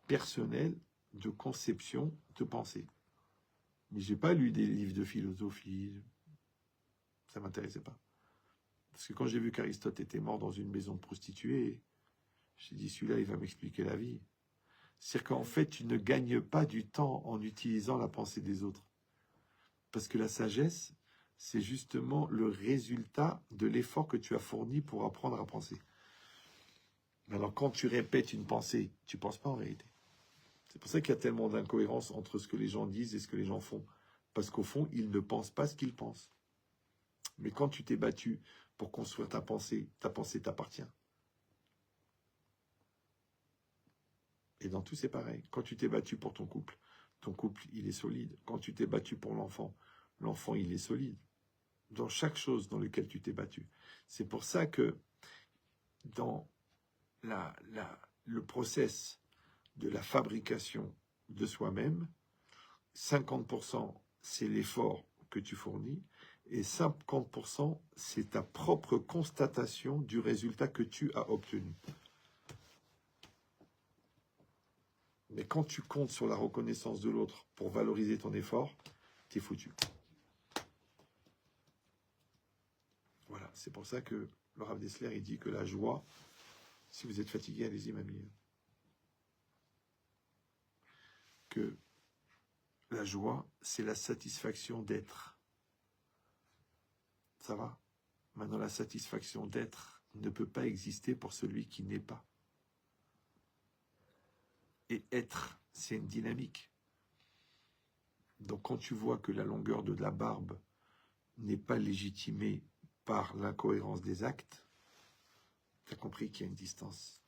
personnelle de conception de pensée. Mais j'ai pas lu des livres de philosophie. Ça m'intéressait pas. Parce que quand j'ai vu qu'Aristote était mort dans une maison de prostituées, j'ai dit, celui-là, il va m'expliquer la vie. C'est-à-dire qu'en fait, tu ne gagnes pas du temps en utilisant la pensée des autres. Parce que la sagesse, c'est justement le résultat de l'effort que tu as fourni pour apprendre à penser. Alors, quand tu répètes une pensée, tu ne penses pas en réalité. C'est pour ça qu'il y a tellement d'incohérences entre ce que les gens disent et ce que les gens font. Parce qu'au fond, ils ne pensent pas ce qu'ils pensent. Mais quand tu t'es battu pour construire ta pensée t'appartient. Et dans tout, c'est pareil. Quand tu t'es battu pour ton couple, il est solide. Quand tu t'es battu pour l'enfant, il est solide. Dans chaque chose dans laquelle tu t'es battu. C'est pour ça que dans le process de la fabrication de soi-même, 50% c'est l'effort que tu fournis et 50% c'est ta propre constatation du résultat que tu as obtenu. Mais quand tu comptes sur la reconnaissance de l'autre pour valoriser ton effort, t'es foutu. Voilà, c'est pour ça que le Rav Dessler, il dit que la joie, si vous êtes fatigué, allez-y, mamie. Que la joie, c'est la satisfaction d'être. Ça va? Maintenant, la satisfaction d'être ne peut pas exister pour celui qui n'est pas. Et être, c'est une dynamique. Donc, quand tu vois que la longueur de la barbe n'est pas légitimée par l'incohérence des actes, tu as compris qu'il y a une distance.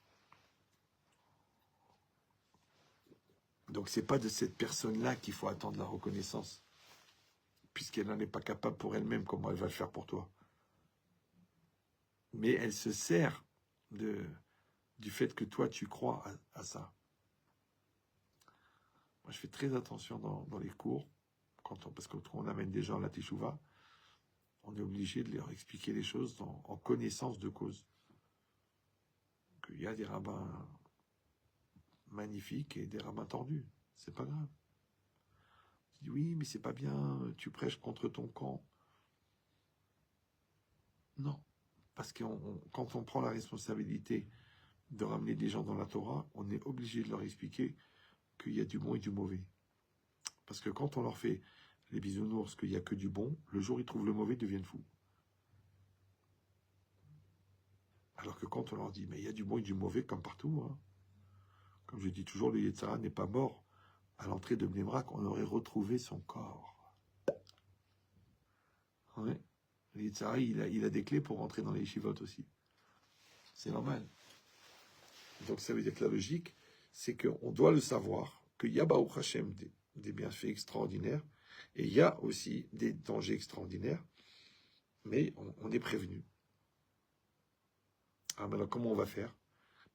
Donc, c'est pas de cette personne-là qu'il faut attendre la reconnaissance, puisqu'elle n'en est pas capable pour elle-même, comment elle va le faire pour toi. Mais elle se sert du fait que toi, tu crois à ça. Moi, je fais très attention dans les cours, parce que quand on amène des gens à la Teshuvah, on est obligé de leur expliquer les choses en connaissance de cause. Qu'il y a des rabbins magnifiques et des rabbins tordus. C'est pas grave. Tu dis, oui, mais c'est pas bien, tu prêches contre ton camp. Non. Parce que quand on prend la responsabilité de ramener des gens dans la Torah, on est obligé de leur expliquer qu'il y a du bon et du mauvais. Parce que quand on leur fait les bisounours qu'il n'y a que du bon, le jour où ils trouvent le mauvais, ils deviennent fous. Alors que quand on leur dit, mais il y a du bon et du mauvais comme partout, hein. Comme je dis toujours, le Yetzara n'est pas mort. À l'entrée de Bnei Brak, on aurait retrouvé son corps. Ouais. Le Yetzara, il a des clés pour rentrer dans les yeshivot aussi. C'est normal. Donc ça veut dire que la logique, c'est qu'on doit le savoir, qu'il y a Baruch Hashem des bienfaits extraordinaires, et il y a aussi des dangers extraordinaires, mais on est prévenu. Alors maintenant, comment on va faire?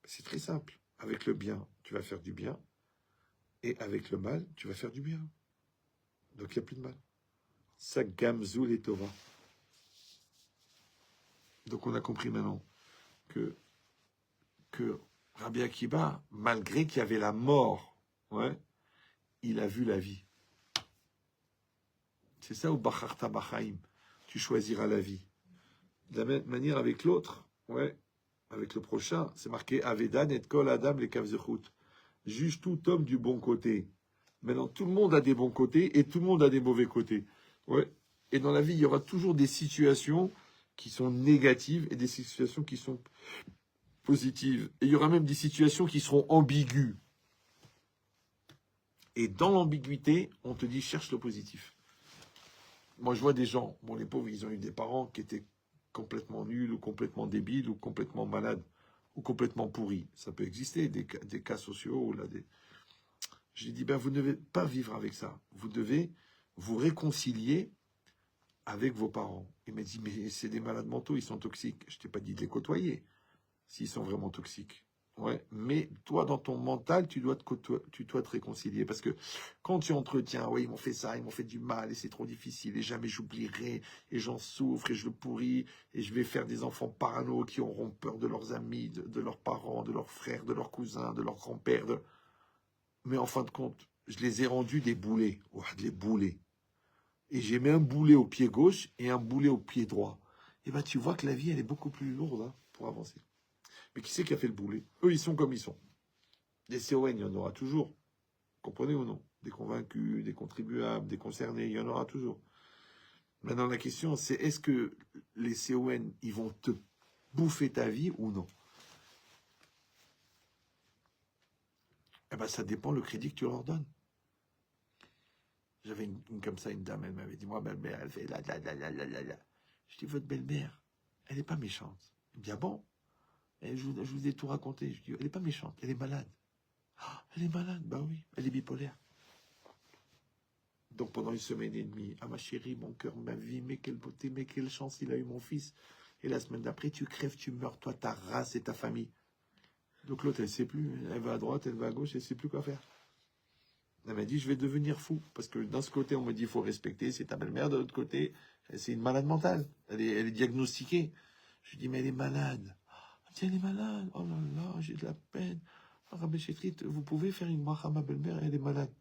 C'est très simple. Avec le bien, tu vas faire du bien, et avec le mal, tu vas faire du bien. Donc il n'y a plus de mal. Ça gamzoul et Tova. Donc on a compris maintenant que Rabbi Akiba, malgré qu'il y avait la mort, ouais, il a vu la vie. C'est ça, ou Bacharta Bachaim, tu choisiras la vie. De la même manière avec l'autre, ouais, avec le prochain, c'est marqué Avedan et Kol Adam les Kavzechut. Juge tout homme du bon côté. Maintenant, tout le monde a des bons côtés et tout le monde a des mauvais côtés. Ouais. Et dans la vie, il y aura toujours des situations qui sont négatives et des situations qui sont positives. Et il y aura même des situations qui seront ambiguës. Et dans l'ambiguïté, on te dit cherche le positif. Moi, je vois des gens, bon, les pauvres, ils ont eu des parents qui étaient complètement nuls, ou complètement débiles, ou complètement malades, ou complètement pourris. Ça peut exister, des cas sociaux, ou là, des... J'ai dit, ben, vous ne devez pas vivre avec ça. Vous devez vous réconcilier avec vos parents. Il m'a dit, mais c'est des malades mentaux, ils sont toxiques. Je t'ai pas dit de les côtoyer, s'ils sont vraiment toxiques. Ouais, mais toi, dans ton mental, tu dois te réconcilier. Parce que quand tu entretiens, oui, ils m'ont fait ça, ils m'ont fait du mal, et c'est trop difficile, et jamais j'oublierai, et j'en souffre, et je le pourris, et je vais faire des enfants parano qui auront peur de leurs amis, de leurs parents, de leurs frères, de leurs cousins, de leurs grands-pères. Mais en fin de compte, je les ai rendus des boulets. Ouais, des boulets. Et j'ai mis un boulet au pied gauche et un boulet au pied droit. Et ben tu vois que la vie, elle est beaucoup plus lourde hein, pour avancer. Mais qui c'est qui a fait le boulet? Eux, ils sont comme ils sont. Des CON, il y en aura toujours. Comprenez ou non? Des convaincus, des contribuables, des concernés, il y en aura toujours. Maintenant, la question, c'est est-ce que les CON, ils vont te bouffer ta vie ou non? Eh ben, ça dépend le crédit que tu leur donnes. J'avais comme ça, une dame, elle m'avait dit, moi, belle-mère, elle fait la. Je dis, votre belle-mère, elle n'est pas méchante. Elle me dit, ah bon? Et je vous ai tout raconté. Je dis, elle n'est pas méchante, elle est malade. Ah, elle est malade, bah oui, elle est bipolaire. Donc pendant une semaine et demie, ah ma chérie, mon cœur, ma vie, mais quelle beauté, mais quelle chance, il a eu mon fils. Et la semaine d'après, tu crèves, tu meurs, toi, ta race et ta famille. Donc l'autre, elle ne sait plus. Elle va à droite, elle va à gauche, elle ne sait plus quoi faire. Elle m'a dit, je vais devenir fou. Parce que d'un ce côté, on me dit, il faut respecter, c'est ta belle-mère. De l'autre côté, c'est une malade mentale. Elle est diagnostiquée. Je dis, mais elle est malade. Elle dit, elle est malade. Oh là là, j'ai de la peine. Oh, Rabbi Chetrit, vous pouvez faire une bracha à ma belle-mère, elle est malade.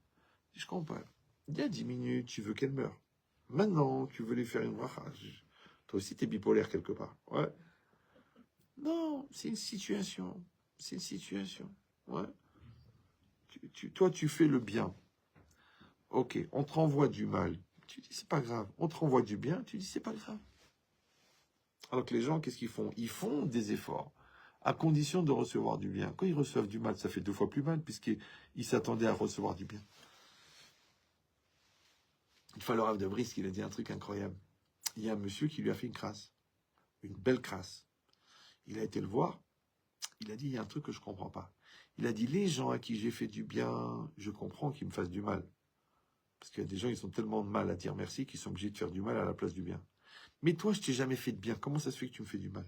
Je comprends pas. Il y a 10 minutes, tu veux qu'elle meure. Maintenant, tu veux lui faire une bracha. Toi aussi, t'es bipolaire quelque part. Ouais. Non, c'est une situation. C'est une situation. Ouais. Toi, tu fais le bien. Ok, on te renvoie du mal. Tu dis, c'est pas grave. On te renvoie du bien. Tu dis, c'est pas grave. Alors que les gens, qu'est-ce qu'ils font? Ils font des efforts, à condition de recevoir du bien. Quand ils reçoivent du mal, ça fait 2 fois plus mal, puisqu'ils s'attendaient à recevoir du bien. Une fois, le Rav de Brisk, il a dit un truc incroyable. Il y a un monsieur qui lui a fait une crasse. Une belle crasse. Il a été le voir. Il a dit, il y a un truc que je ne comprends pas. Il a dit, les gens à qui j'ai fait du bien, je comprends qu'ils me fassent du mal. Parce qu'il y a des gens, ils ont tellement de mal à dire merci qu'ils sont obligés de faire du mal à la place du bien. Mais toi, je t'ai jamais fait de bien. Comment ça se fait que tu me fais du mal?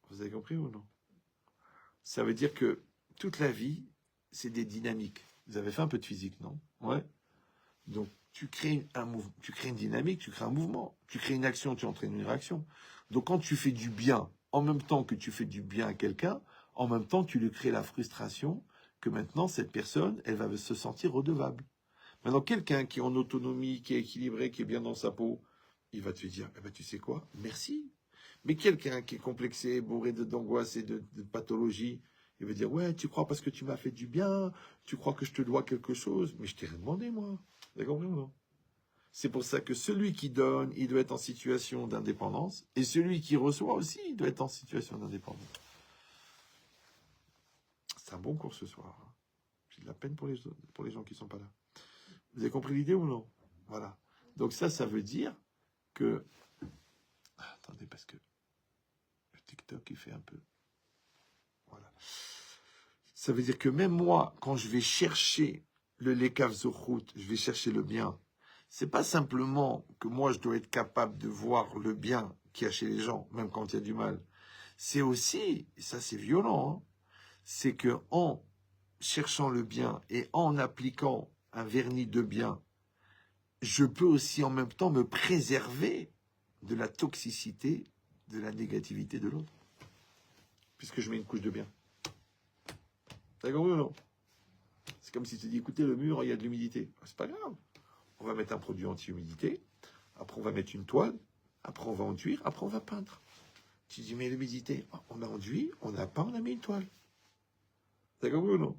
Vous avez compris ou non? Ça veut dire que toute la vie, c'est des dynamiques. Vous avez fait un peu de physique, non? Ouais. Donc, tu crées une dynamique, tu crées un mouvement. Tu crées une action, tu entraînes une réaction. Donc, quand tu fais du bien, en même temps que tu fais du bien à quelqu'un, en même temps, tu lui crées la frustration que maintenant, cette personne, elle va se sentir redevable. Maintenant, quelqu'un qui est en autonomie, qui est équilibré, qui est bien dans sa peau, il va te dire, eh ben, tu sais quoi? Merci. Mais quelqu'un qui est complexé, bourré d'angoisse et de pathologie, il va dire, ouais, tu crois parce que tu m'as fait du bien, tu crois que je te dois quelque chose, mais je t'ai rien demandé, moi. Vous avez compris ou non? C'est pour ça que celui qui donne, il doit être en situation d'indépendance, et celui qui reçoit aussi, il doit être en situation d'indépendance. C'est un bon cours ce soir. Hein. J'ai de la peine pour les gens qui ne sont pas là. Vous avez compris l'idée ou non? Voilà. Donc ça veut dire que... Attendez, parce que le TikTok, il fait un peu... Voilà. Ça veut dire que même moi, quand je vais chercher le Lekav Zochut, je vais chercher le bien, c'est pas simplement que moi, je dois être capable de voir le bien qu'il y a chez les gens, même quand il y a du mal. C'est aussi, et ça c'est violent, hein, c'est que en cherchant le bien et en appliquant un vernis de bien, je peux aussi en même temps me préserver de la toxicité, de la négativité de l'autre, puisque je mets une couche de bien. T'as compris ou non? C'est comme si tu dis, écoutez, le mur, il y a de l'humidité. C'est pas grave. On va mettre un produit anti-humidité. Après, on va mettre une toile. Après, on va enduire. Après, on va peindre. Tu dis, mais l'humidité, on a enduit, on n'a pas, on a mis une toile. T'as compris ou non?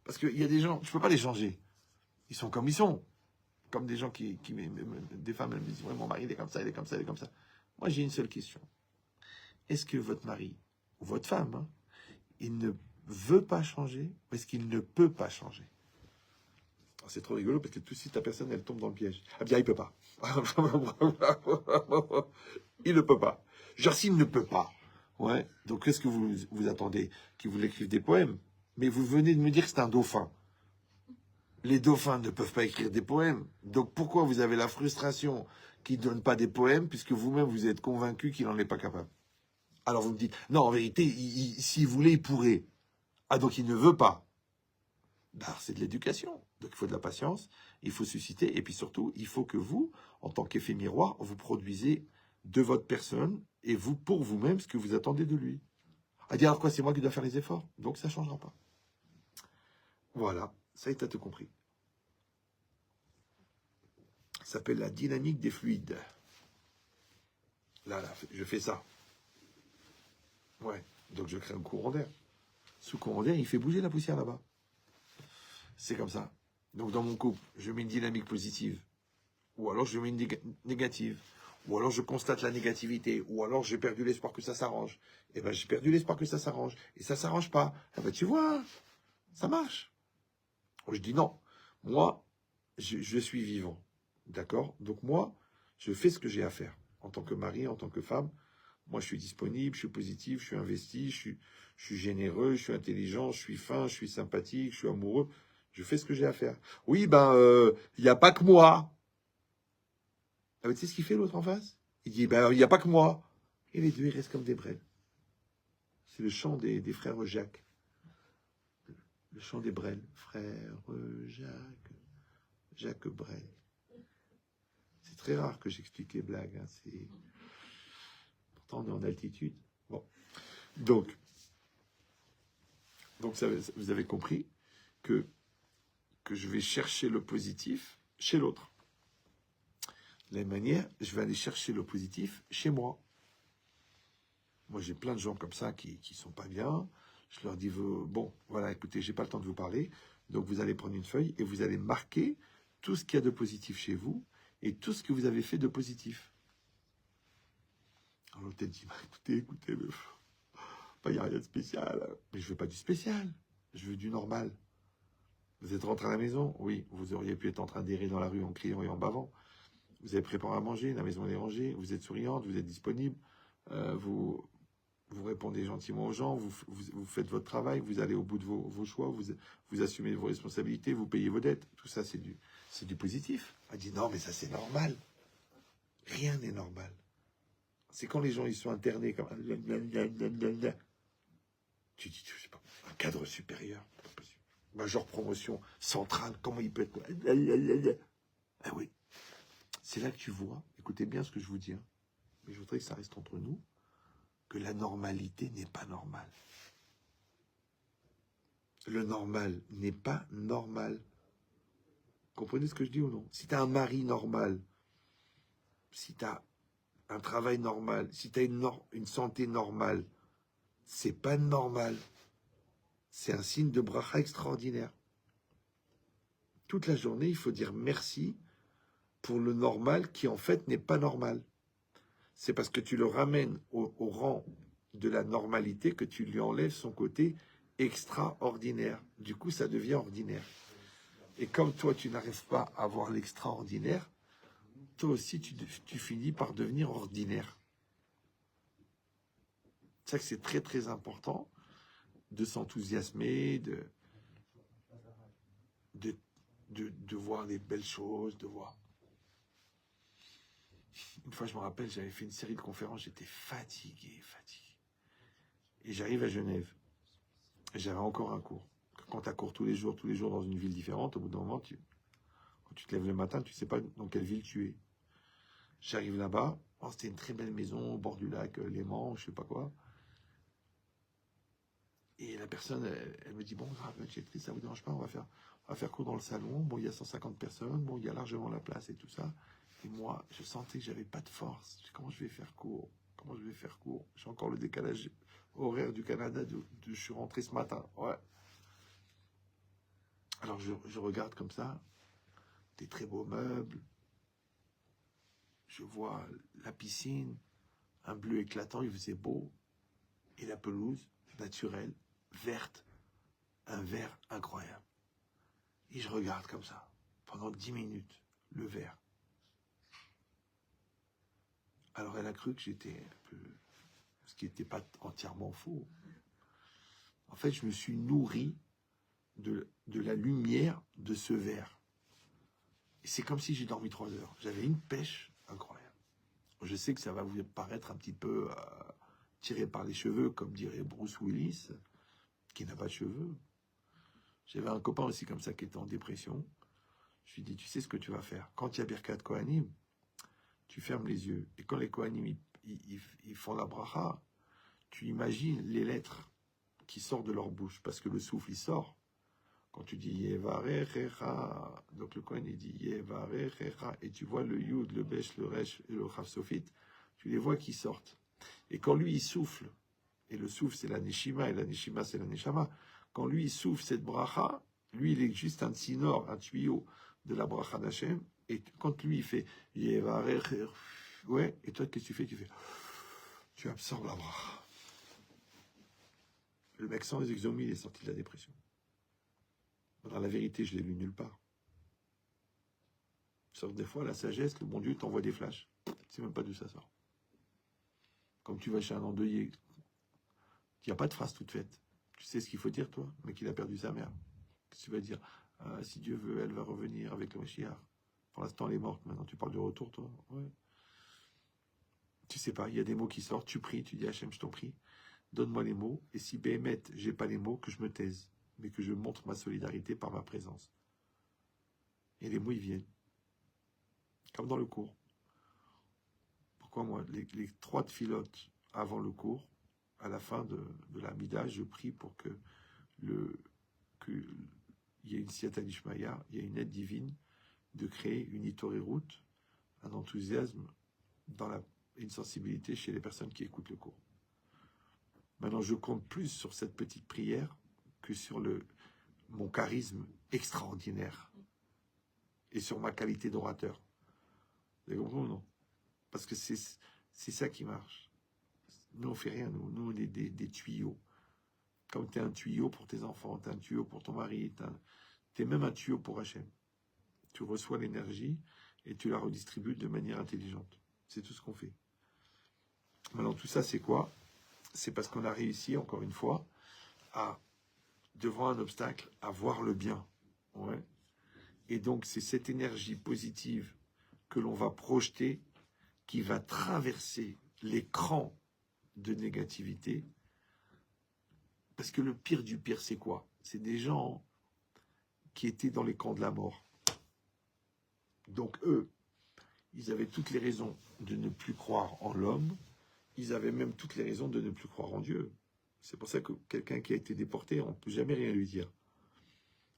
Parce qu'il y a des gens, je ne peux pas les changer. Ils sont comme ils sont. Comme des gens des femmes, elles me disent, ouais, mon mari, il est comme ça, il est comme ça, il est comme ça. Moi, j'ai une seule question. Est-ce que votre mari, ou votre femme, hein, il ne veut pas changer, ou est-ce qu'il ne peut pas changer? C'est trop rigolo parce que tout de suite, la personne, elle tombe dans le piège. Ah bien, il peut pas. Il ne peut pas. Genre, s'il ne peut pas. Ouais. Donc, qu'est-ce que vous attendez? Qu'il vous écrive des poèmes? Mais vous venez de me dire que c'est un dauphin. Les dauphins ne peuvent pas écrire des poèmes. Donc, pourquoi vous avez la frustration qu'il ne donne pas des poèmes puisque vous-même, vous êtes convaincu qu'il n'en est pas capable? Alors, vous me dites, non, en vérité, s'il voulait, il pourrait. Ah, donc, il ne veut pas. Bah, c'est de l'éducation. Donc, il faut de la patience, il faut susciter, et puis surtout, il faut que vous, en tant qu'effet miroir, vous produisez de votre personne, et vous, pour vous-même, ce que vous attendez de lui. À dire, alors quoi, c'est moi qui dois faire les efforts, donc ça ne changera pas. Voilà, ça y est, t'as tout compris. Ça s'appelle la dynamique des fluides. Là, je fais ça. Ouais, donc je crée un courant d'air. Ce courant d'air, il fait bouger la poussière là-bas. C'est comme ça. Donc dans mon couple, je mets une dynamique positive. Ou alors je mets une négative. Ou alors je constate la négativité. Ou alors j'ai perdu l'espoir que ça s'arrange. Et ben j'ai perdu l'espoir que ça s'arrange. Et ça s'arrange pas. Eh ben tu vois, ça marche. Je dis non. Moi, je suis vivant. D'accord? Donc moi, je fais ce que j'ai à faire. En tant que mari, en tant que femme, moi je suis disponible, je suis positif, je suis investi, je suis généreux, je suis intelligent, je suis fin, je suis sympathique, je suis amoureux. Je fais ce que j'ai à faire. Oui, ben, il n'y a pas que moi. Ah, ben, tu sais ce qu'il fait l'autre en face? Il dit, ben, il n'y a pas que moi. Et les deux, ils restent comme des brels. C'est le chant des frères Jacques. Le chant des brels. Frère Jacques. Jacques Brel. C'est très rare que j'explique les blagues. Hein. Pourtant, on est en altitude. Bon. Donc ça, vous avez compris que je vais chercher le positif chez l'autre. De la même manière, je vais aller chercher le positif chez moi. Moi, j'ai plein de gens comme ça qui sont pas bien. Je leur dis, bon, voilà, écoutez, j'ai pas le temps de vous parler. Donc, vous allez prendre une feuille et vous allez marquer tout ce qu'il y a de positif chez vous et tout ce que vous avez fait de positif. Alors, l'autre dit, bah, écoutez, il n'y a rien de spécial. Mais je veux pas du spécial. Je veux du normal. Vous êtes rentré à la maison? Oui. Vous auriez pu être en train d'errer dans la rue en criant et en bavant. Vous avez préparé à manger, la maison est rangée, vous êtes souriante, vous êtes disponible, vous répondez gentiment aux gens, vous faites votre travail, vous allez au bout de vos choix, vous assumez vos responsabilités, vous payez vos dettes. Tout ça, c'est du positif. On dit non, mais ça, c'est normal. Rien n'est normal. C'est quand les gens ils sont internés comme tu dis, je sais pas, un cadre supérieur, major promotion, centrale, comment il peut être. Ah oui. C'est là que tu vois, écoutez bien ce que je vous dis, hein, mais je voudrais que ça reste entre nous, que la normalité n'est pas normale. Le normal n'est pas normal. Comprenez ce que je dis ou non? Si tu as un mari normal, si tu as un travail normal, si tu as une santé normale, c'est pas normal. C'est un signe de bracha extraordinaire. Toute la journée, il faut dire merci pour le normal qui en fait n'est pas normal. C'est parce que tu le ramènes au rang de la normalité que tu lui enlèves son côté extraordinaire. Du coup, ça devient ordinaire. Et comme toi, tu n'arrives pas à voir l'extraordinaire, toi aussi, tu finis par devenir ordinaire. C'est ça que c'est très, très important de s'enthousiasmer, de voir les belles choses, de voir. Une fois, je me rappelle, j'avais fait une série de conférences, j'étais fatigué. Et j'arrive à Genève. Et j'avais encore un cours. Quand tu as cours tous les jours dans une ville différente, au bout d'un moment, quand tu te lèves le matin, tu ne sais pas dans quelle ville tu es. J'arrive là-bas, c'était une très belle maison au bord du lac Léman, je sais pas quoi. Et la personne, elle me dit, bon, ça vous dérange pas, on va faire cours dans le salon. Bon, il y a 150 personnes, bon, il y a largement la place et tout ça. Et moi, je sentais que j'avais pas de force. Comment je vais faire cours? J'ai encore le décalage horaire du Canada. Je suis rentré ce matin. Ouais. Alors, je regarde comme ça. Des très beaux meubles. Je vois la piscine. Un bleu éclatant, il faisait beau. Et la pelouse, naturelle, verte. Un vert incroyable. Et je regarde comme ça. pendant 10 minutes, le verre. Alors elle a cru que j'étais un peu... Ce qui n'était pas entièrement faux. En fait, je me suis nourri de la lumière de ce verre. Et c'est comme si j'ai dormi 3 heures. J'avais une pêche incroyable. Je sais que ça va vous paraître un petit peu tiré par les cheveux, comme dirait Bruce Willis, qui n'a pas de cheveux. J'avais un copain aussi comme ça qui était en dépression. Je lui dis, tu sais ce que tu vas faire. Quand il y a Birkat Kohanim, tu fermes les yeux. Et quand les Kohanim, ils font la bracha, tu imagines les lettres qui sortent de leur bouche, parce que le souffle, il sort. Quand tu dis Yevarechecha, donc le Kohen, il dit Yevarechecha, et tu vois le Yud, le Besh, le Resh et le Chav Sofit, tu les vois qui sortent. Et quand lui, il souffle, et le souffle, c'est la Neshima, et la Neshima, c'est la Neshama, quand lui, il souffle cette bracha, lui, il est juste un tsinor, un tuyau de la bracha d'Hachem, et quand lui, il fait Yevarechecha, ouais, et toi, qu'est-ce que tu fais? Tu absorbes la bracha. Le mec sans les exomies, il est sorti de la dépression. Dans la vérité, je l'ai lu nulle part. Sauf des fois, la sagesse, le bon Dieu t'envoie des flashs. Tu sais même pas d'où ça sort. Comme tu vas chez un endeuillé, il n'y a pas de phrase toute faite. Tu sais ce qu'il faut dire, toi, mais qu'il a perdu sa mère. Qu'est-ce que tu vas dire? Si Dieu veut, elle va revenir avec le Mashiach. Pour l'instant, elle est morte. Maintenant, tu parles du retour, toi. Ouais. Tu sais pas, il y a des mots qui sortent. Tu pries, tu dis Hachem, je t'en prie. Donne-moi les mots. Et si Béhémet, j'ai pas les mots, que je me taise. Mais que je montre ma solidarité par ma présence. Et les mots, ils viennent. Comme dans le cours. Pourquoi moi, les 3 tfilotes avant le cours, à la fin de la mida, je prie pour que il y ait une siyata d'Ishmaïa, il y ait une aide divine de créer une route, un enthousiasme une sensibilité chez les personnes qui écoutent le cours. Maintenant, je compte plus sur cette petite prière que sur mon charisme extraordinaire et sur ma qualité d'orateur. Vous avez compris ou non? Parce que c'est ça qui marche. Nous, on fait rien. Nous on est des tuyaux. Comme tu es un tuyau pour tes enfants, tu es un tuyau pour ton mari, tu es même un tuyau pour Hachem. Tu reçois l'énergie et tu la redistribues de manière intelligente. C'est tout ce qu'on fait. Maintenant, tout ça, c'est quoi? C'est parce qu'on a réussi, encore une fois, devant un obstacle, à voir le bien. Ouais. Et donc, c'est cette énergie positive que l'on va projeter qui va traverser l'écran de négativité. Parce que le pire du pire, c'est quoi? C'est des gens qui étaient dans les camps de la mort. Donc eux, ils avaient toutes les raisons de ne plus croire en l'homme. Ils avaient même toutes les raisons de ne plus croire en Dieu. C'est pour ça que quelqu'un qui a été déporté, on ne peut jamais rien lui dire.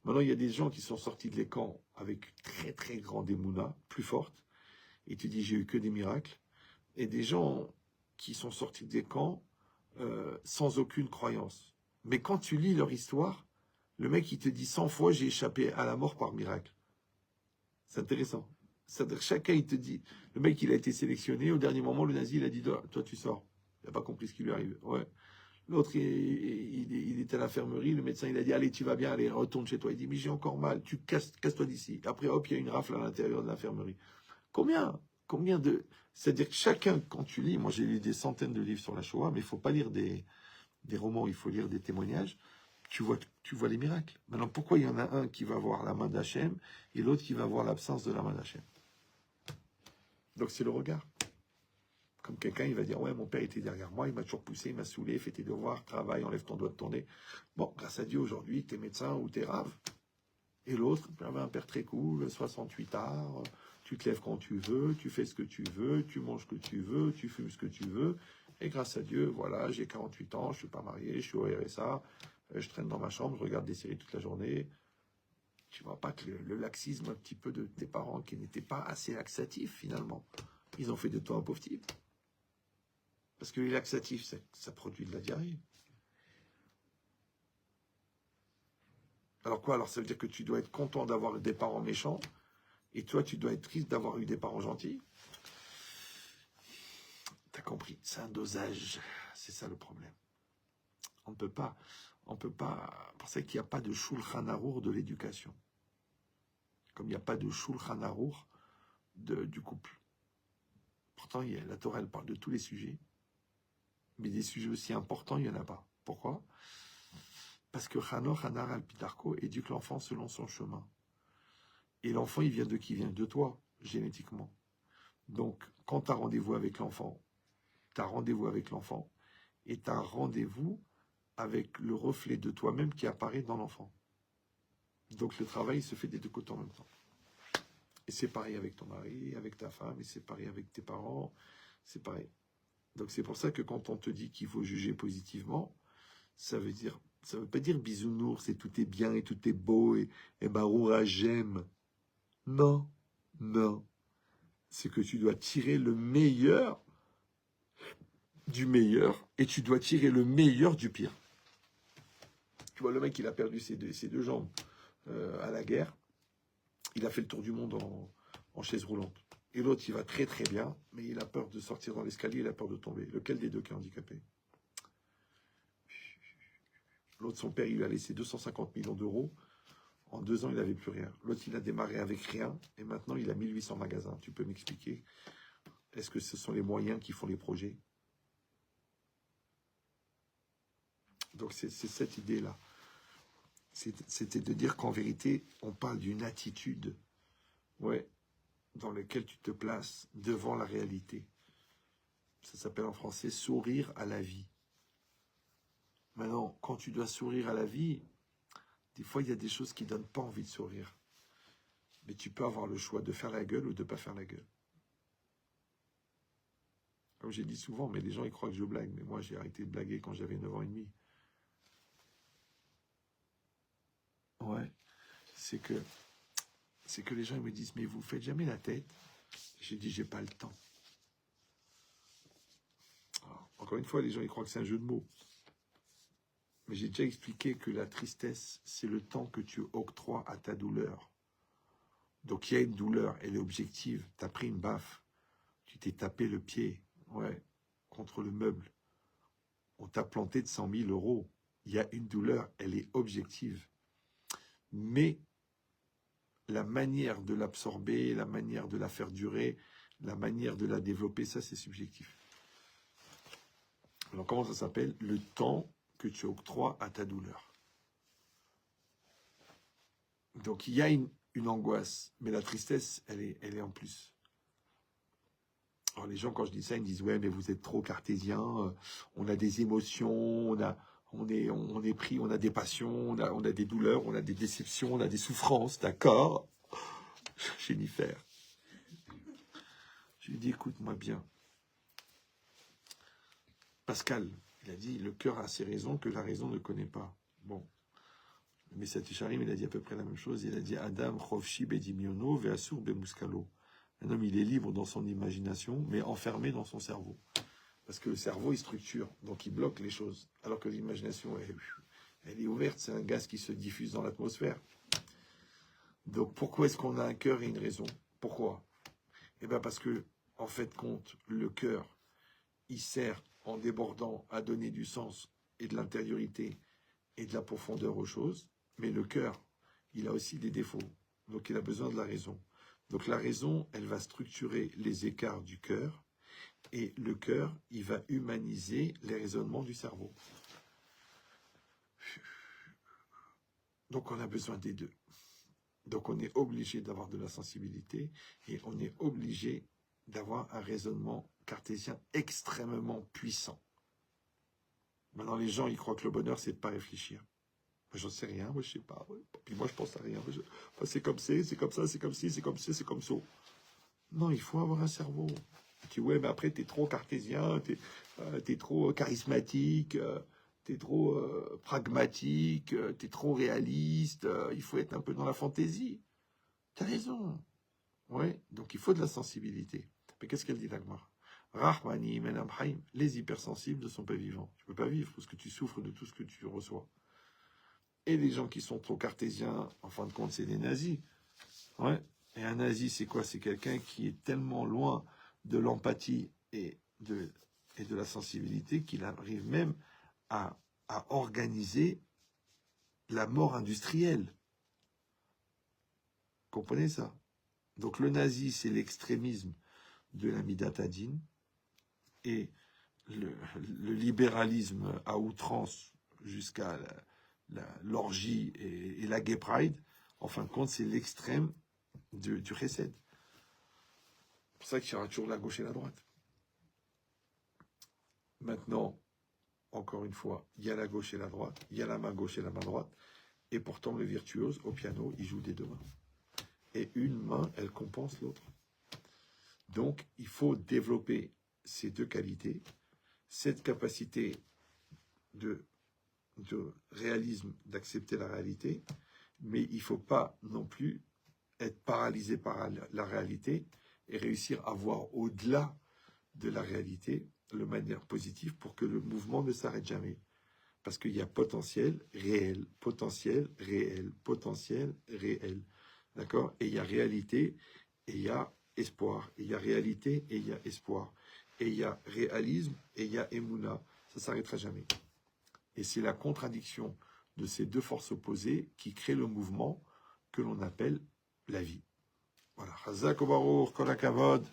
Maintenant, il y a des gens qui sont sortis de les camps avec très très grande émouna, plus forte, et tu dis j'ai eu que des miracles. Et des gens qui sont sortis des camps sans aucune croyance. Mais quand tu lis leur histoire, le mec, il te dit 100 fois, j'ai échappé à la mort par miracle. C'est intéressant. C'est-à-dire, chacun, il te dit, le mec, il a été sélectionné, au dernier moment, le nazi, il a dit, toi, tu sors. Il n'a pas compris ce qui lui arrive. Ouais. L'autre, il était à l'infirmerie, le médecin, il a dit, allez, tu vas bien, allez, retourne chez toi. Il dit, mais j'ai encore mal, casse-toi d'ici. Après, hop, il y a une rafle à l'intérieur de l'infirmerie. Combien de... C'est-à-dire que chacun, quand tu lis, moi j'ai lu des centaines de livres sur la Shoah, mais il ne faut pas lire des romans, il faut lire des témoignages, tu vois les miracles. Maintenant, pourquoi il y en a un qui va voir la main d'Hachem et l'autre qui va voir l'absence de la main d'Hachem? Donc c'est le regard. Comme quelqu'un, il va dire, ouais, mon père était derrière moi, il m'a toujours poussé, il m'a saoulé, fais tes devoirs, travaille, enlève ton doigt de ton nez. Bon, grâce à Dieu, aujourd'hui, t'es médecin ou t'es rave. Et l'autre, j'avais un père très cool, 68 ans, tu te lèves quand tu veux, tu fais ce que tu veux, tu manges ce que tu veux, tu fumes ce que tu veux. Et grâce à Dieu, voilà, j'ai 48 ans, je suis pas marié, je suis au RSA, je traîne dans ma chambre, je regarde des séries toute la journée. Tu vois pas que le laxisme un petit peu de tes parents qui n'étaient pas assez laxatifs finalement, ils ont fait de toi un pauvre type. Parce que les laxatifs, ça produit de la diarrhée. Alors quoi? Alors ça veut dire que tu dois être content d'avoir des parents méchants et toi, tu dois être triste d'avoir eu des parents gentils. T'as compris? C'est un dosage. C'est ça le problème. On ne peut pas. Pour ça qu'il n'y a pas de Shulchan Arour de l'éducation. Comme il n'y a pas de Shulchan Aruch du couple. Pourtant, la Torah, elle parle de tous les sujets. Mais des sujets aussi importants, il n'y en a pas. Pourquoi? Parce que Hanoch, Hanar, Alpitarko éduque l'enfant selon son chemin. Et l'enfant, il vient de qui? Il vient de toi, génétiquement. Donc, quand tu as rendez-vous avec l'enfant, tu as rendez-vous avec l'enfant et tu as rendez-vous avec le reflet de toi-même qui apparaît dans l'enfant. Donc, le travail se fait des deux côtés en même temps. Et c'est pareil avec ton mari, avec ta femme, et c'est pareil avec tes parents, c'est pareil. Donc, c'est pour ça que quand on te dit qu'il faut juger positivement, ça veut pas dire bisounours et tout est bien et tout est beau et baroura j'aime. Non, non. C'est que tu dois tirer le meilleur du meilleur et tu dois tirer le meilleur du pire. Tu vois, le mec, il a perdu ses deux jambes à la guerre. Il a fait le tour du monde en chaise roulante. Et l'autre, il va très très bien, mais il a peur de sortir dans l'escalier, il a peur de tomber. Lequel des deux qui est handicapé? L'autre, son père, il lui a laissé 250 millions d'euros. En 2 ans, il n'avait plus rien. L'autre, il a démarré avec rien. Et maintenant, il a 1800 magasins. Tu peux m'expliquer? Est-ce que ce sont les moyens qui font les projets? Donc, c'est cette idée-là. C'était de dire qu'en vérité, on parle d'une attitude, ouais, dans laquelle tu te places devant la réalité. Ça s'appelle en français sourire à la vie. Maintenant, quand tu dois sourire à la vie, des fois, il y a des choses qui ne donnent pas envie de sourire. Mais tu peux avoir le choix de faire la gueule ou de ne pas faire la gueule. Comme j'ai dit souvent, mais les gens, ils croient que je blague. Mais moi, j'ai arrêté de blaguer quand j'avais 9 ans et demi. Ouais, c'est que les gens ils me disent, mais vous faites jamais la tête. J'ai dit, j'ai pas le temps. Alors, encore une fois, les gens ils croient que c'est un jeu de mots. Mais j'ai déjà expliqué que la tristesse, c'est le temps que tu octroies à ta douleur. Donc il y a une douleur, elle est objective. Tu as pris une baffe, tu t'es tapé le pied, ouais, contre le meuble. On t'a planté de 100 000 euros. Il y a une douleur, elle est objective. Mais la manière de l'absorber, la manière de la faire durer, la manière de la développer, ça c'est subjectif. Alors comment ça s'appelle? Le temps que tu octroies à ta douleur. Donc il y a une angoisse, mais la tristesse, elle est en plus. Alors les gens, quand je dis ça, ils me disent, ouais, mais vous êtes trop cartésien, on a des émotions, on est pris, on a des passions, on a des douleurs, on a des déceptions, on a des souffrances, d'accord? Jennifer. Je lui dis, écoute-moi bien. Pascal, il a dit, le cœur a ses raisons que la raison ne connaît pas. Bon. Mais Saticharim, il a dit à peu près la même chose. Il a dit, Adam, Chovshi, Bedimiono, Veasur, Bemuskalo. Un homme, il est libre dans son imagination, mais enfermé dans son cerveau. Parce que le cerveau, il structure, donc il bloque les choses. Alors que l'imagination, elle est ouverte, c'est un gaz qui se diffuse dans l'atmosphère. Donc pourquoi est-ce qu'on a un cœur et une raison? Pourquoi? Eh bien parce que, en fait, compte, le cœur, il sert en débordant à donner du sens et de l'intériorité et de la profondeur aux choses, mais le cœur, il a aussi des défauts, donc il a besoin de la raison. Donc la raison, elle va structurer les écarts du cœur, et le cœur, il va humaniser les raisonnements du cerveau. Donc on a besoin des deux. Donc on est obligé d'avoir de la sensibilité, et on est obligé d'avoir un raisonnement cartésien extrêmement puissant. Maintenant, les gens, ils croient que le bonheur, c'est de ne pas réfléchir. Moi, j'en sais rien, moi, je sais pas. Puis moi, je pense à rien. C'est comme c'est comme ça, c'est comme ci, c'est comme ça, c'est comme ça. Non, il faut avoir un cerveau. Tu dis, ouais, mais après, t'es trop cartésien, t'es trop charismatique, t'es trop pragmatique, t'es trop réaliste, il faut être un peu dans la fantaisie. T'as raison. Ouais, donc il faut de la sensibilité. Mais qu'est-ce qu'elle dit, Dagmar? Rahmani, Menam Haïm, les hypersensibles ne sont pas vivants. Tu ne peux pas vivre parce que tu souffres de tout ce que tu reçois. Et les gens qui sont trop cartésiens, en fin de compte, c'est des nazis. Ouais. Et un nazi, c'est quoi? C'est quelqu'un qui est tellement loin de l'empathie et de la sensibilité qu'il arrive même à organiser la mort industrielle. Comprenez ça? Donc le nazi, c'est l'extrémisme de la Midat Hadin, et le libéralisme à outrance jusqu'à l'orgie et la gay pride, en fin de compte, c'est l'extrême du chesed. C'est pour ça qu'il y aura toujours la gauche et la droite. Maintenant, encore une fois, il y a la gauche et la droite, il y a la main gauche et la main droite, et pourtant le virtuose, au piano, il joue des deux mains. Et une main, elle compense l'autre. Donc, il faut développer ces deux qualités, cette capacité de réalisme, d'accepter la réalité, mais il ne faut pas non plus être paralysé par la réalité et réussir à voir au-delà de la réalité de manière positive pour que le mouvement ne s'arrête jamais. Parce qu'il y a potentiel, réel, potentiel, réel, potentiel, réel. D'accord? Et il y a réalité et il y a espoir. Et il y a réalité et il y a espoir. Et il y a réalisme et il y a émouna. Ça ne s'arrêtera jamais. Et c'est la contradiction de ces deux forces opposées qui crée le mouvement que l'on appelle la vie. Voilà. Chazak Baruch, Kol HaKavod.